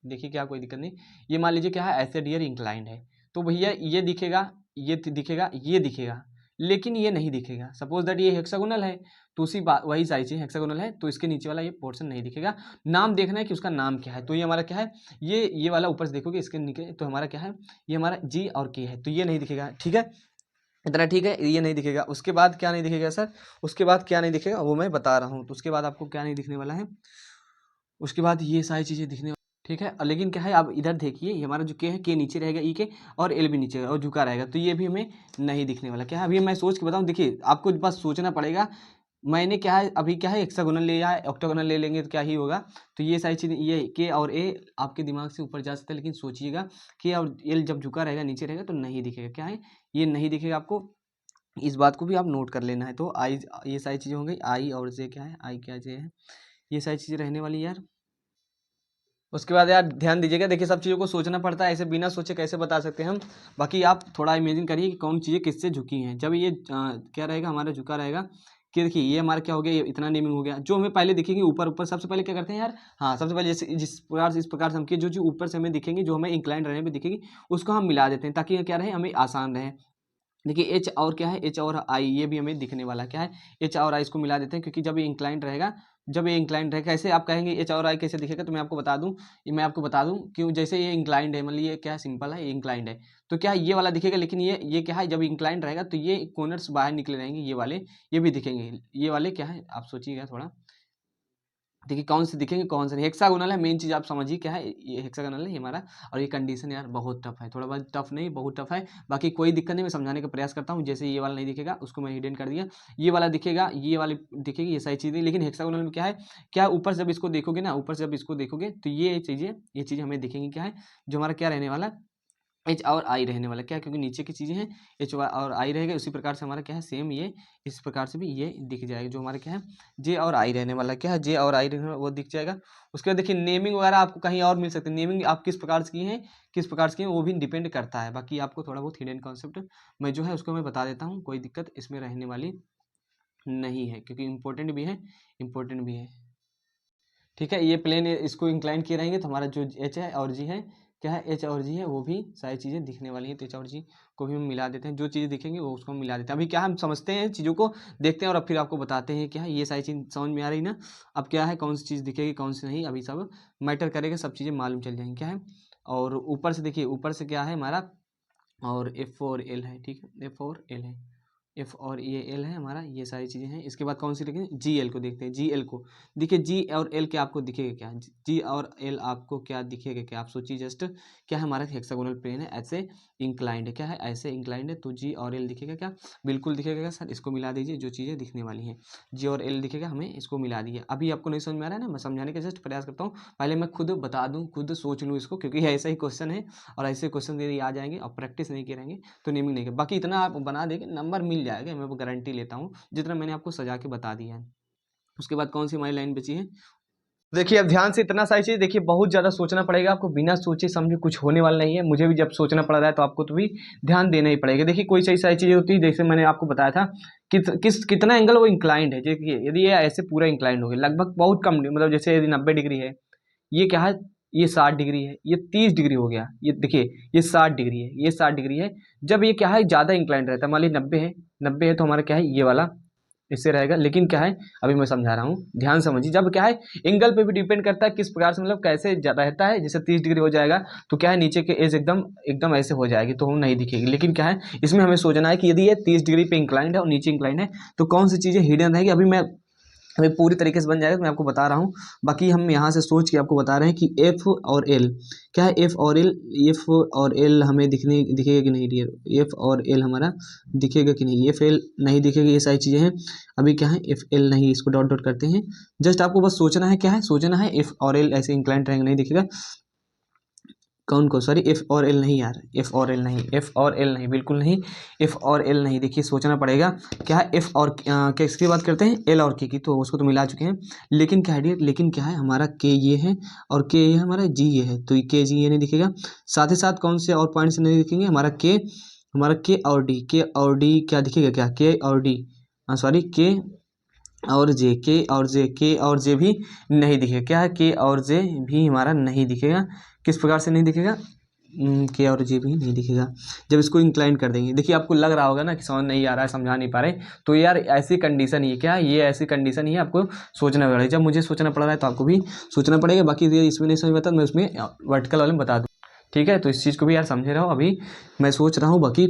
देखिए क्या, कोई दिक्कत नहीं, ये मान लीजिए क्या है, ऐसे डियर इंक्लाइंड है, तो भैया ये दिखेगा, ये दिखेगा, ये दिखेगा, लेकिन ये नहीं दिखेगा। सपोज दैट ये हेक्सागोनल है, तो उसी बात, वही साइज है, हेक्सागोनल है, तो इसके नीचे वाला ये पोर्शन नहीं दिखेगा। नाम देखना है कि उसका नाम क्या है, तो ये हमारा क्या है, ये वाला ऊपर से देखोगे इसके नीचे, तो हमारा क्या है, ये हमारा जी और के है, तो ये नहीं दिखेगा, ठीक है, इतना ठीक है, ये नहीं दिखेगा। उसके बाद क्या नहीं दिखेगा सर, उसके बाद क्या नहीं दिखेगा वो मैं बता रहा हूँ। तो उसके बाद आपको क्या नहीं दिखने वाला है, उसके बाद ये सारी चीज़ें दिखने, ठीक है। लेकिन क्या है, आप इधर देखिए, ये हमारा जो के है, के नीचे रहेगा ई के, और एल भी नीचे और झुका रहेगा, तो ये भी हमें नहीं दिखने वाला। क्या है, अभी मैं सोच के बताऊँ, देखिए आपको बस सोचना पड़ेगा। मैंने क्या है, अभी क्या है, हेक्सागोनल ले या ऑक्टागोनल ले लेंगे तो क्या ही होगा। तो ये सारी चीज़ें, ये के और ए आपके दिमाग से ऊपर जा सकता है, लेकिन सोचिएगा के और एल जब झुका रहेगा, नीचे रहेगा, तो नहीं दिखेगा। क्या है, ये नहीं दिखेगा आपको, इस बात को भी आप नोट कर लेना है। तो आई, ये सारी चीज़ें हो गई, आई और जे क्या है, आई क्या जे है, ये सारी चीज़ें रहने वाली यार। उसके बाद यार ध्यान दीजिएगा, देखिए सब चीज़ों को सोचना पड़ता है, ऐसे बिना सोचे कैसे बता सकते हैं हम। बाकी आप थोड़ा इमेजिन करिए कि कौन चीज़ें किससे झुकी हैं। जब ये क्या रहेगा, हमारा झुका रहेगा, कि देखिए ये हमारा क्या हो गया, ये इतना नेमिंग हो गया, जो हमें पहले दिखेंगे ऊपर ऊपर। सबसे पहले क्या करते हैं यार, हाँ सबसे पहले जैसे इस प्रकार से हम किए, जो ऊपर से हमें दिखेंगे, जो हमें इंक्लाइन रहने पर दिखेगी, उसको हम मिला देते हैं, ताकि क्या रहे, हमें आसान रहे। देखिए एच और क्या है, एच और आई, ये भी हमें दिखने वाला क्या है, एच और आई इसको मिला देते हैं, क्योंकि जब ये इंक्लाइंड रहेगा, जब ये इंक्लाइंड रहेगा, कैसे आप कहेंगे एच और आई कैसे दिखेगा, तो मैं आपको बता दूं, ये मैं आपको बता दूं कि जैसे ये इंक्लाइंड है, मतलब ये क्या है, सिंपल है, ये इंक्लाइंड है, तो क्या है ये वाला दिखेगा, लेकिन ये क्या है, जब इंक्लाइंड रहेगा तो ये कॉर्नर्स बाहर निकले रहेंगे, ये वाले, ये भी दिखेंगे, ये वाले क्या है, आप सोचिएगा थोड़ा, देखिए कौन से दिखेंगे कौन से नहीं, हेक्सागोनल है, मेन चीज़ आप समझिए क्या है, ये हेक्सागोनल है ये हमारा, और ये कंडीशन यार बहुत टफ है, थोड़ा बहुत टफ नहीं, बहुत टफ है, बाकी कोई दिक्कत नहीं, मैं समझाने का प्रयास करता हूँ। जैसे ये वाला नहीं दिखेगा उसको मैं हिडन कर दिया, ये वाला दिखेगा, ये वाली दिखेगी, ये सारी चीज़ें, लेकिन हेक्सागोनल में क्या है, क्या ऊपर से जब इसको देखोगे ना, ऊपर से जब इसको देखोगे तो ये चीज़ें हमें दिखेंगी, क्या है जो हमारा क्या रहने वाला, एच और आई रहने वाला, क्या, क्योंकि नीचे की चीज़ें हैं, एच और आई रहेगा, उसी प्रकार से हमारा क्या है, सेम ये इस प्रकार से भी ये दिख जाएगा, जो हमारा क्या है जे और आई रहने वाला, क्या है जे और आई रहने वाला, वो दिख जाएगा। उसके बाद देखिए नेमिंग वगैरह आपको कहीं और मिल सकती है, नेमिंग आप किस प्रकार से की हैं, किस प्रकार से की हैं, वो भी डिपेंड करता है, बाकी आपको थोड़ा बहुत हिडन कॉन्सेप्ट मैं जो है उसको मैं बता देता हूँ, कोई दिक्कत इसमें रहने वाली नहीं है, क्योंकि इंपॉर्टेंट भी है, इंपॉर्टेंट भी है। ठीक है, ये प्लेन इसको इंक्लाइन किए रहेंगे तो हमारा जो एच है और जी है, क्या है एच और जी है, वो भी सारी चीज़ें दिखने वाली हैं, तो एच और जी को भी हम मिला देते हैं, जो चीज़ें दिखेंगी वो उसको हम मिला देते हैं। अभी क्या हम समझते हैं चीज़ों को, देखते हैं और अब फिर आपको बताते हैं क्या है, ये सारी चीज़ समझ में आ रही ना, अब क्या है कौन सी चीज़ दिखेगी कौन सी नहीं, अभी सब मैटर करेगा, सब चीज़ें मालूम चल जाएंगी क्या है। और ऊपर से देखिए, ऊपर से क्या है हमारा, और एफ और एल है, ठीक है, एफ और एल है, एफ और ये एल है हमारा, ये सारी चीज़ें हैं। इसके बाद कौन सी लिखेंगे, जी एल को देखते हैं, जी एल को देखिए, जी और एल क्या आपको दिखेगा, क्या जी और एल आपको क्या दिखेगा, क्या आप सोचिए जस्ट, क्या है हमारा हेक्सागोनल प्लेन है, ऐसे इंक्लाइंड है, क्या है ऐसे इंक्लाइंड है, तो जी और एल दिखेगा, क्या बिल्कुल दिखेगा क्या सर, इसको मिला दीजिए, जो चीज़ें दिखने वाली हैं जी और एल दिखेगा, हमें इसको मिला दीजिए। अभी आपको नहीं समझ में आ रहा है ना, मैं समझाने का जस्ट प्रयास करता हूँ, पहले मैं खुद बता दूँ, खुद सोच लूँ इसको, क्योंकि ऐसा ही क्वेश्चन है, और ऐसे क्वेश्चन यदि आ जाएंगे और प्रैक्टिस नहीं करेंगे तो नेमिंग नहीं कर, बाकी इतना आप बना देंगे नंबर मिल जाएगा, मैं वो गारंटी लेता हूँ, जितना मैंने आपको सजा के बता दिया है। उसके बाद कौन सी हमारी लाइन बची है, देखिए अब ध्यान से इतना सारी चीज़ देखिए, बहुत ज़्यादा सोचना पड़ेगा आपको, बिना सोचे समझे कुछ होने वाला नहीं है, मुझे भी जब सोचना पड़ रहा है तो आपको तो भी ध्यान देना ही पड़ेगा। देखिए कोई सही सारी चीज़ें होती है, जैसे मैंने आपको बताया था कितना एंगल वो इंक्लाइंड है, देखिए यदि ये ऐसे पूरा इंक्लाइंड हो गया, लगभग बहुत कम, मतलब जैसे यदि 90 डिग्री है, ये क्या है, ये 60 डिग्री है, ये 30 डिग्री हो गया, ये देखिए ये 60 डिग्री है, ये 60 डिग्री है, जब ये क्या है ज़्यादा इंक्लाइंड रहता है, मान लीजिए 90 है तो हमारा क्या है ये वाला इससे रहेगा, लेकिन क्या है अभी मैं समझा रहा हूँ, ध्यान समझिए, जब क्या है एंगल पे भी डिपेंड करता है किस प्रकार से, मतलब कैसे रहता है, जैसे 30 डिग्री हो जाएगा तो क्या है नीचे के एज एकदम एकदम ऐसे हो जाएगी तो हम नहीं दिखेगी, लेकिन क्या है इसमें हमें सोचना है कि यदि ये 30 डिग्री पे इंक्लाइंड है और नीचे इंक्लाइंड है तो कौन सी चीज़ें हिडन रहेगी, अभी पूरी तरीके से बन जाएगा तो मैं आपको बता रहा हूँ, बाकी हम यहाँ से सोच के आपको बता रहे हैं कि एफ और एल, क्या है एफ और एल हमें दिखेगा कि नहीं डियर, एफ और एल हमारा दिखेगा कि नहीं, एफ एल नहीं दिखेगा, ये सारी चीज़ें हैं। अभी क्या है एफ एल नहीं, इसको डॉट डॉट करते हैं, जस्ट आपको बस सोचना है, क्या है सोचना है, एफ और एल ऐसे इंक्लाइंड रहेंगे नहीं दिखेगा, कौन को सॉरी एफ और एल नहीं यार, एफ और एल नहीं, एफ और एल नहीं, बिल्कुल नहीं, एफ और एल नहीं, देखिए सोचना पड़ेगा, क्या है एफ और किसकी बात करते हैं, एल और के की, तो उसको तो मिला चुके हैं, लेकिन क्या है डियर, लेकिन क्या है हमारा के ये है और के ये हमारा जी ये है, तो के जी ये नहीं दिखेगा, साथ ही साथ कौन से और पॉइंट्स नहीं दिखेंगे, हमारा के और डी क्या दिखेगा, क्या के और डी, सॉरी के और जे भी नहीं दिखेगा, क्या है के और जे भी हमारा नहीं दिखेगा, किस प्रकार से नहीं दिखेगा, के और जे भी नहीं दिखेगा जब इसको इंक्लाइन कर देंगे। देखिए आपको लग रहा होगा ना कि समझ नहीं आ रहा है, समझा नहीं पा रहे, तो यार ऐसी कंडीशन ही है, क्या ये ऐसी कंडीशन ही है, आपको सोचना पड़ेगा, जब मुझे सोचना पड़ रहा है तो आपको भी सोचना पड़ेगा, बाकी ये इसमें नहीं समझ में आता मैं उसमें वर्टिकल वाले में बता दूँ, ठीक है, तो इस चीज़ को भी यार समझे रहो, अभी मैं सोच रहा हूँ, बाकी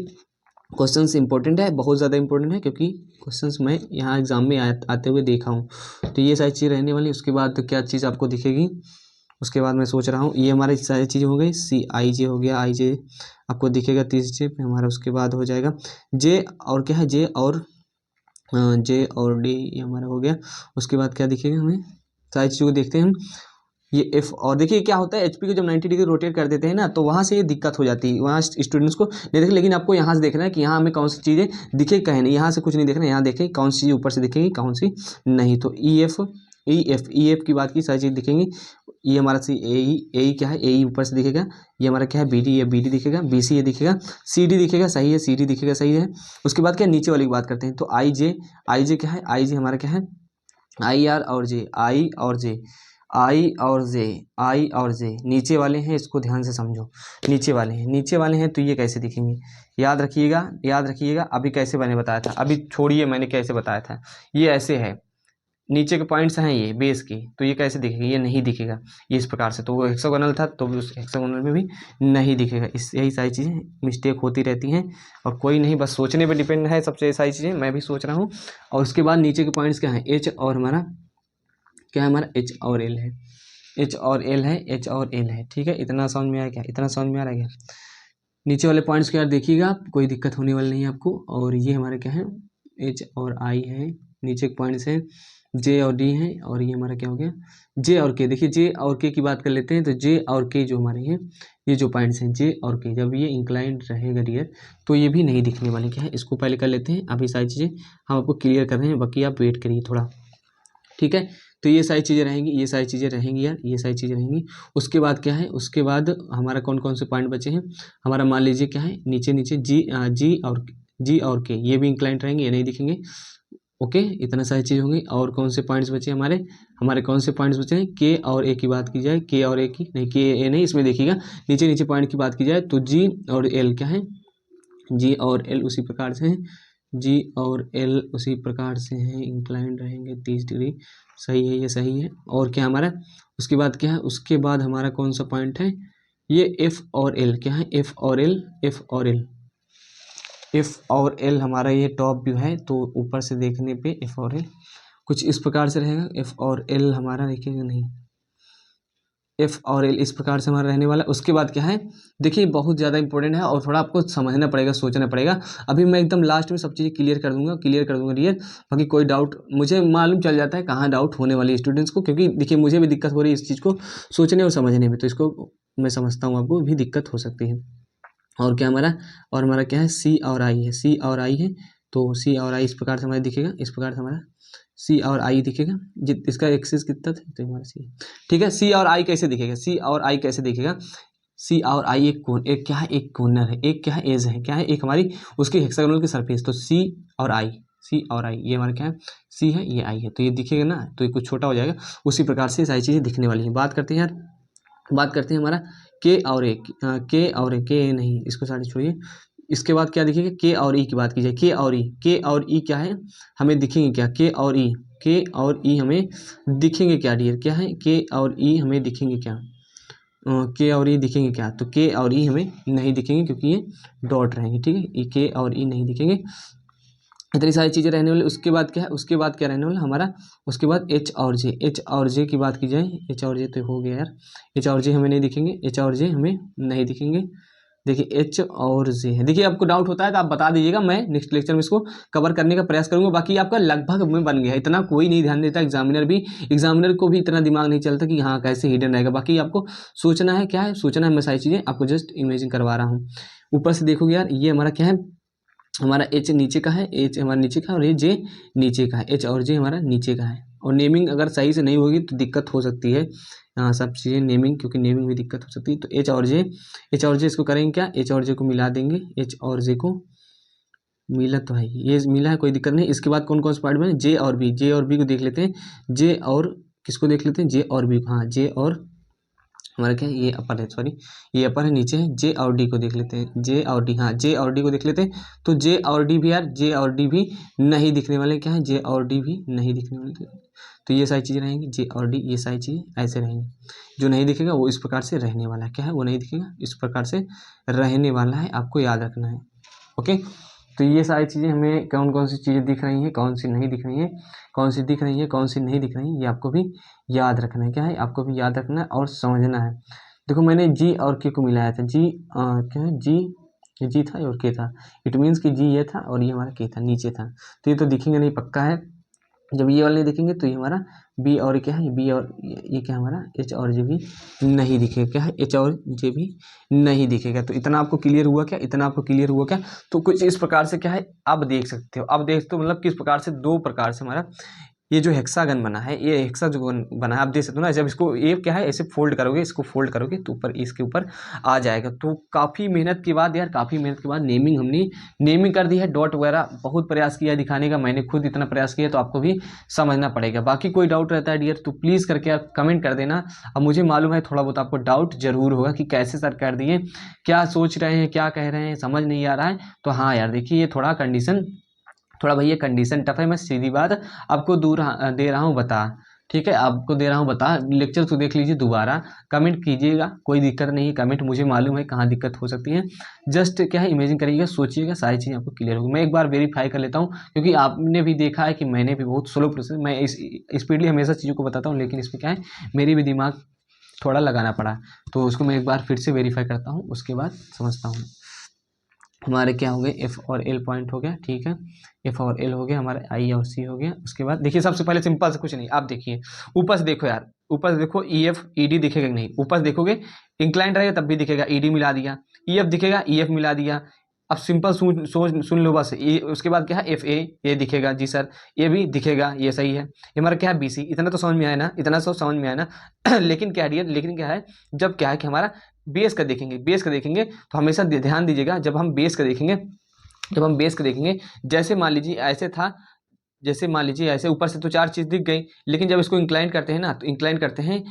क्वेश्चंस इंपॉर्टेंट है, बहुत ज़्यादा इंपॉर्टेंट है, क्योंकि क्वेश्चंस मैं यहाँ एग्जाम में आते हुए देखा हूँ, तो ये सारी चीज़ रहने वाली। उसके बाद क्या चीज़ आपको दिखेगी, उसके बाद मैं सोच रहा हूँ, ये हमारी सारी चीज़ें हो गई, सी आई जे हो गया, आई जे आपको दिखेगा 30 जे पे हमारा, उसके बाद हो जाएगा जे और क्या है, जे और डी ये हमारा हो गया, उसके बाद क्या दिखेगा हमें, सारी चीज़ों को देखते हैं हम, ये एफ और देखिए क्या होता है एचपी को जब 90 डिग्री रोटेट कर देते हैं ना, तो वहाँ से ये दिक्कत हो जाती है, वहाँ स्टूडेंट्स को नहीं देखे, लेकिन आपको यहाँ से देखना है कि यहाँ हमें कौन सी चीज़ें दिखे, कहीं नहीं, यहाँ से कुछ नहीं देखना, यहाँ देखें कौन सी चीज़ ऊपर से दिखेगी कौन सी नहीं, तो ई एफ की बात की सारी चीज़ दिखेंगी, ये हमारा सी ए क्या है, ए ऊपर से दिखेगा, ये हमारा क्या है बी डी, ये बी डी दिखेगा, बी सी ये दिखेगा, सी डी दिखेगा, सही है, सी डी दिखेगा, सही है। उसके बाद क्या नीचे वाली की बात करते हैं, तो आई जे क्या है, आई जे हमारा क्या है, आई और जे आई और जे नीचे वाले हैं, इसको ध्यान से समझो। नीचे वाले हैं तो ये कैसे दिखेंगे, याद रखिएगा। अभी कैसे मैंने बताया था, अभी छोड़िए मैंने कैसे बताया था। ये ऐसे है, नीचे के पॉइंट्स हैं ये बेस के, तो ये कैसे दिखेगा, ये नहीं दिखेगा, ये इस प्रकार से। तो वो हेक्सागोनल था तो भी उस हेक्सागोनल में भी नहीं दिखेगा। इस यही सारी चीज़ें मिस्टेक होती रहती हैं, और कोई नहीं, बस सोचने पे डिपेंड है सबसे सारी चीज़ें। मैं भी सोच रहा हूँ। और उसके बाद नीचे के पॉइंट्स क्या हैं, एच और हमारा क्या है, हमारा एच और एल है, एच और एल है। ठीक है, इतना समझ में आया क्या, इतना समझ में आ रहा है क्या। नीचे वाले पॉइंट्स को यार देखिएगा आप, कोई दिक्कत होने वाली नहीं है आपको। और ये हमारे क्या है, एच और आई है, नीचे के पॉइंट्स हैं जे और डी है। और ये हमारा क्या हो गया, जे और के। देखिए जे और के की बात कर लेते हैं, तो जे और के जो हमारे हैं, ये जो पॉइंट्स हैं जे और के, जब ये इंक्लाइंड रहेगा डियर तो ये भी नहीं दिखने वाले। क्या है, इसको पहले कर लेते हैं, अभी सारी चीज़ें हम आपको क्लियर कर रहे हैं, बाकी आप वेट करिए थोड़ा। ठीक है, तो ये सारी चीज़ें रहेंगी, ये सारी चीज़ें रहेंगी यार, ये सारी चीज़ें रहेंगी। उसके बाद क्या है, उसके बाद हमारा कौन कौन से पॉइंट बचे हैं, हमारा मान लीजिए क्या है, नीचे नीचे जी और के, ये भी इंक्लाइंट रहेंगे, ये नहीं दिखेंगे। ओके, इतना सारी चीज़ होंगी। और कौन से पॉइंट्स बचे हमारे कौन से पॉइंट्स बचे हैं, के और ए की बात की जाए, के और ए की नहीं, के ए नहीं, इसमें देखिएगा नीचे नीचे पॉइंट की बात की जाए तो जी और एल क्या है, जी और एल उसी प्रकार से हैं, जी और एल उसी प्रकार से हैं, इंक्लाइंड रहेंगे 30 डिग्री। सही है, ये सही है। और क्या हमारा उसके बाद क्या है, उसके बाद हमारा कौन सा पॉइंट है, ये एफ और एल। क्या है, एफ और एल हमारा ये टॉप व्यू है, तो ऊपर से देखने पे एफ और एल कुछ इस प्रकार से रहेगा। एफ और एल हमारा देखेंगे नहीं, एफ और एल इस प्रकार से हमारा रहने वाला। उसके बाद क्या है, देखिए बहुत ज़्यादा इंपॉर्टेंट है और थोड़ा आपको समझना पड़ेगा, सोचना पड़ेगा। अभी मैं एकदम लास्ट में सब चीज़ें क्लियर कर दूंगा डियर। बाकी कोई डाउट मुझे मालूम चल जाता है कहाँ डाउट होने वाली स्टूडेंट्स को, क्योंकि देखिए मुझे भी दिक्कत हो रही है इस चीज़ को सोचने और समझने में, तो इसको मैं समझता हूँ आपको भी दिक्कत हो सकती है। और क्या हमारा क्या है, सी और आई है, तो सी और आई इस प्रकार से हमारा दिखेगा, इस प्रकार से हमारा सी और आई दिखेगा। इसका एक्सिस कितना था, तो हमारा सी। ठीक है, सी और आई कैसे दिखेगा, सी और आई एक क्या है, एक कॉर्नर है, एक क्या है, एज है, क्या है, एक हमारी उसकी हेक्सागोनल की सरफेस। तो सी और आई ये हमारा क्या है, सी है, ये आई है, तो ये दिखेगा ना, तो ये कुछ छोटा हो जाएगा। उसी प्रकार से सारी चीज़ें दिखने वाली हैं। बात करते हैं हमारा के और ए, के नहीं, इसको सारे छोड़िए। इसके बाद क्या दिखेगा, के और ई की बात की जाए, के और ई क्या है, हमें दिखेंगे क्या, के और ई हमें दिखेंगे क्या डियर, क्या है, के और ई हमें दिखेंगे क्या, के और ई दिखेंगे क्या, तो के और ई हमें नहीं दिखेंगे क्योंकि ये डॉट रहेंगे। ठीक है, ये के और ई नहीं दिखेंगे, इतनी सारी चीज़ें रहने वाली। उसके बाद क्या है, उसके बाद क्या रहने वाला हमारा, उसके बाद एच और जे की बात की जाए, एच और जे तो हो गया यार, एच और जे हमें नहीं दिखेंगे, एच और जे हमें नहीं दिखेंगे। देखिए एच और जे है, देखिए आपको डाउट होता है तो आप बता दीजिएगा, मैं नेक्स्ट लेक्चर में इसको कवर करने का प्रयास करूंगा। बाकी आपका लगभग में बन गया है, इतना कोई नहीं ध्यान देता, एग्जामिनर को भी इतना दिमाग नहीं चलता कि हाँ कैसे हिडन रहेगा। बाकी आपको सोचना है, क्या है सोचना है, मैं सारी चीज़ें आपको जस्ट इमेजिन करवा रहा हूँ। ऊपर से देखोगे यार, ये हमारा क्या है, हमारा एच नीचे का है, एच हमारा नीचे का है, और ये जे नीचे का है, एच और जे हमारा नीचे का है। और नेमिंग अगर सही से नहीं होगी तो दिक्कत हो सकती है, सब चीज़ें नेमिंग, क्योंकि नेमिंग में दिक्कत हो सकती है। तो एच और जे इसको करेंगे क्या, एच और जे को मिला देंगे, एच और जे को मिला तो है, ये मिला है, कोई दिक्कत नहीं। इसके बाद कौन कौन से पार्ट बने, जे और बी को देख लेते हैं, जे और किसको देख लेते हैं, जे और बी, हाँ जे और हमारा क्या है, ये अपर है, सॉरी ये अपर है, नीचे है, जे और डी को देख लेते हैं, जे और डी, हाँ जे और डी को देख लेते हैं। तो जे और डी भी यार, जे और डी भी नहीं दिखने वाले, क्या है, जे और डी भी नहीं दिखने वाले। तो ये सारी चीज़ें रहेंगी, जे और डी, ये सारी चीज़ें ऐसे रहेंगी। जो नहीं दिखेगा वो इस प्रकार से रहने वाला है, क्या है, वो नहीं दिखेगा, इस प्रकार से रहने वाला है, आपको याद रखना है। ओके, तो ये सारी चीज़ें हमें कौन कौन सी चीज़ें दिख रही हैं, कौन सी नहीं दिख रही हैं, कौन सी दिख रही है, कौन सी नहीं दिख रही है, ये आपको भी याद रखना है। क्या है, आपको भी याद रखना है और समझना है। देखो मैंने जी और के को मिलाया था, क्या है, जी था और के था, इट मीन्स कि जी ये था और ये हमारा के था, नीचे था, तो ये तो दिखेंगे नहीं, पक्का है। जब ये वाले नहीं दिखेंगे तो ये हमारा बी और क्या है, बी और ये क्या हमारा एच और जे भी नहीं दिखेगा, क्या है, एच और जे भी नहीं दिखेगा। तो इतना आपको क्लियर हुआ क्या, तो कुछ इस प्रकार से क्या है, आप देख सकते हो, मतलब किस प्रकार से, दो प्रकार से हमारा ये जो हेक्सागन बना है, ये हेक्सा जो बना है आप देख सकते हो ना, जब इसको ये क्या है ऐसे फोल्ड करोगे, इसको फोल्ड करोगे तो ऊपर इसके ऊपर आ जाएगा। तो काफ़ी मेहनत के बाद यार, काफ़ी मेहनत के बाद नेमिंग हमने नेमिंग कर दी है, डॉट वगैरह बहुत प्रयास किया है दिखाने का, मैंने खुद इतना प्रयास किया तो आपको भी समझना पड़ेगा। बाकी कोई डाउट रहता है डियर तो प्लीज़ करके आप कमेंट कर देना। अब मुझे मालूम है थोड़ा बहुत आपको डाउट जरूर होगा कि कैसे सर कर दिए, क्या सोच रहे हैं, क्या कह रहे हैं, समझ नहीं आ रहा है। तो हाँ यार देखिए, ये थोड़ा भैया कंडीशन टफ है, मैं सीधी बात आपको दे रहा हूँ बता, ठीक है, आपको दे रहा हूँ बता। लेक्चर तो देख लीजिए दोबारा, कमेंट कीजिएगा, कोई दिक्कत नहीं है, कमेंट मुझे मालूम है कहाँ दिक्कत हो सकती है। जस्ट क्या है, इमेजिन करिएगा, सोचिएगा, सारी चीज़ें आपको क्लियर होगी। मैं एक बार वेरीफाई कर लेता हूँ, क्योंकि आपने भी देखा है कि मैंने भी बहुत स्लो प्रोसेस, मैं इस स्पीडली हमेशा चीज़ों को बताता हूँ, लेकिन इसमें क्या है, मेरी भी दिमाग थोड़ा लगाना पड़ा। तो उसको मैं एक बार फिर से वेरीफाई करता हूँ, उसके बाद समझता हूँ। हमारे क्या हो गए, एफ और एल पॉइंट हो गया, ठीक है, एफ और एल हो गया, हमारे आई और सी हो गया। उसके बाद देखिए सबसे पहले सिंपल से कुछ नहीं, आप देखिए ऊपर से देखो यार, ऊपर से देखो ई एफ ई डी दिखेगा कि नहीं, ऊपर से देखोगे इंक्लाइंड रहेगा तब भी दिखेगा, ई डी मिला दिया, ई एफ दिखेगा, ई एफ मिला दिया। अब सिंपल सुन लो बस, ये उसके बाद क्या है, एफ ए दिखेगा, जी सर ये भी दिखेगा, ये सही है। ये हमारा क्या है, बी सी, इतना तो समझ में आया ना, इतना तो समझ में आया ना। लेकिन क्या है, लेकिन क्या है, जब क्या है कि हमारा बेस का देखेंगे तो हमेशा ध्यान दीजिएगा, जब हम बेस का देखेंगे, जैसे मान लीजिए ऐसे था, जैसे मान लीजिए ऐसे ऊपर से तो चार चीज दिख गई, लेकिन जब इसको इंक्लाइन करते हैं ना, तो इंक्लाइन करते हैं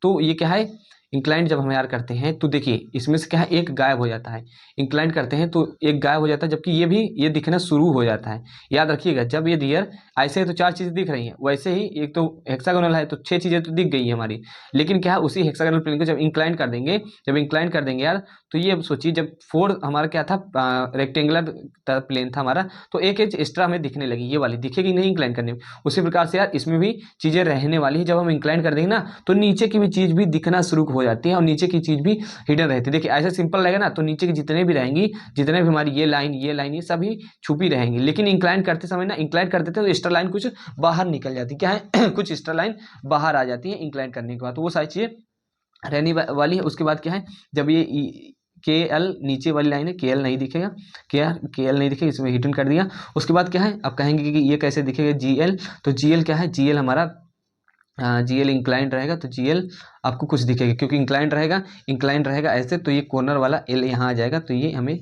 तो ये क्या है, इंक्लाइन जब हम यार करते हैं तो देखिए इसमें से क्या है, एक गायब हो जाता है, इंक्लाइन करते हैं तो एक गायब हो जाता है, जबकि ये दिखना शुरू हो जाता है। याद रखिएगा, जब ये डियर ऐसे तो चार चीजें दिख रही हैं, वैसे ही एक तो हेक्सागोनल है तो छह चीजें तो दिख गई है हमारी, लेकिन क्या है, उसी हेक्सागोनल प्लेन को जब इंक्लाइन कर देंगे यार, तो ये अब सोचिए, जब फोर हमारा क्या था, रेक्टेंगुलर प्लेन था हमारा, तो एक एज एक्स्ट्रा हमें दिखने लगी, ये वाली दिखेगी नहीं इंक्लाइन करने में। उसी प्रकार से यार इसमें भी चीजें रहने वाली है, जब हम इंक्लाइन कर देंगे ना, तो नीचे की भी चीज भी दिखना शुरू हो जाती है, और नीचे की चीज भी हिडन रहती है। देखिए ऐसे सिंपल रहेगा ना, तो नीचे की जितने भी रहेंगी, जितने भी हमारी ये लाइन ये सभी छुपी रहेंगी, लेकिन इंक्लाइन करते समय ना, इंक्लाइन करते थे तो एक्स्ट्रा लाइन कुछ बाहर निकल जाती, क्या है, कुछ एक्स्ट्रा लाइन बाहर आ जाती है इंक्लाइन करने के बाद, तो वो सारी चीजें रहने वाली है। उसके बाद क्या है, जब ये के एल नीचे वाली लाइन है, के एल नहीं दिखेगा, के एल नहीं दिखेगा, इसमें हिडन कर दिया। उसके बाद क्या है, अब कहेंगे कि ये कैसे दिखेगा, जी एल, तो जी एल क्या है, जी एल हमारा जी एल इंक्लाइंड रहेगा, तो जी एल आपको कुछ दिखेगा, क्योंकि इंक्लाइंड रहेगा ऐसे, तो ये कॉर्नर वाला एल यहाँ आ जाएगा, तो ये हमें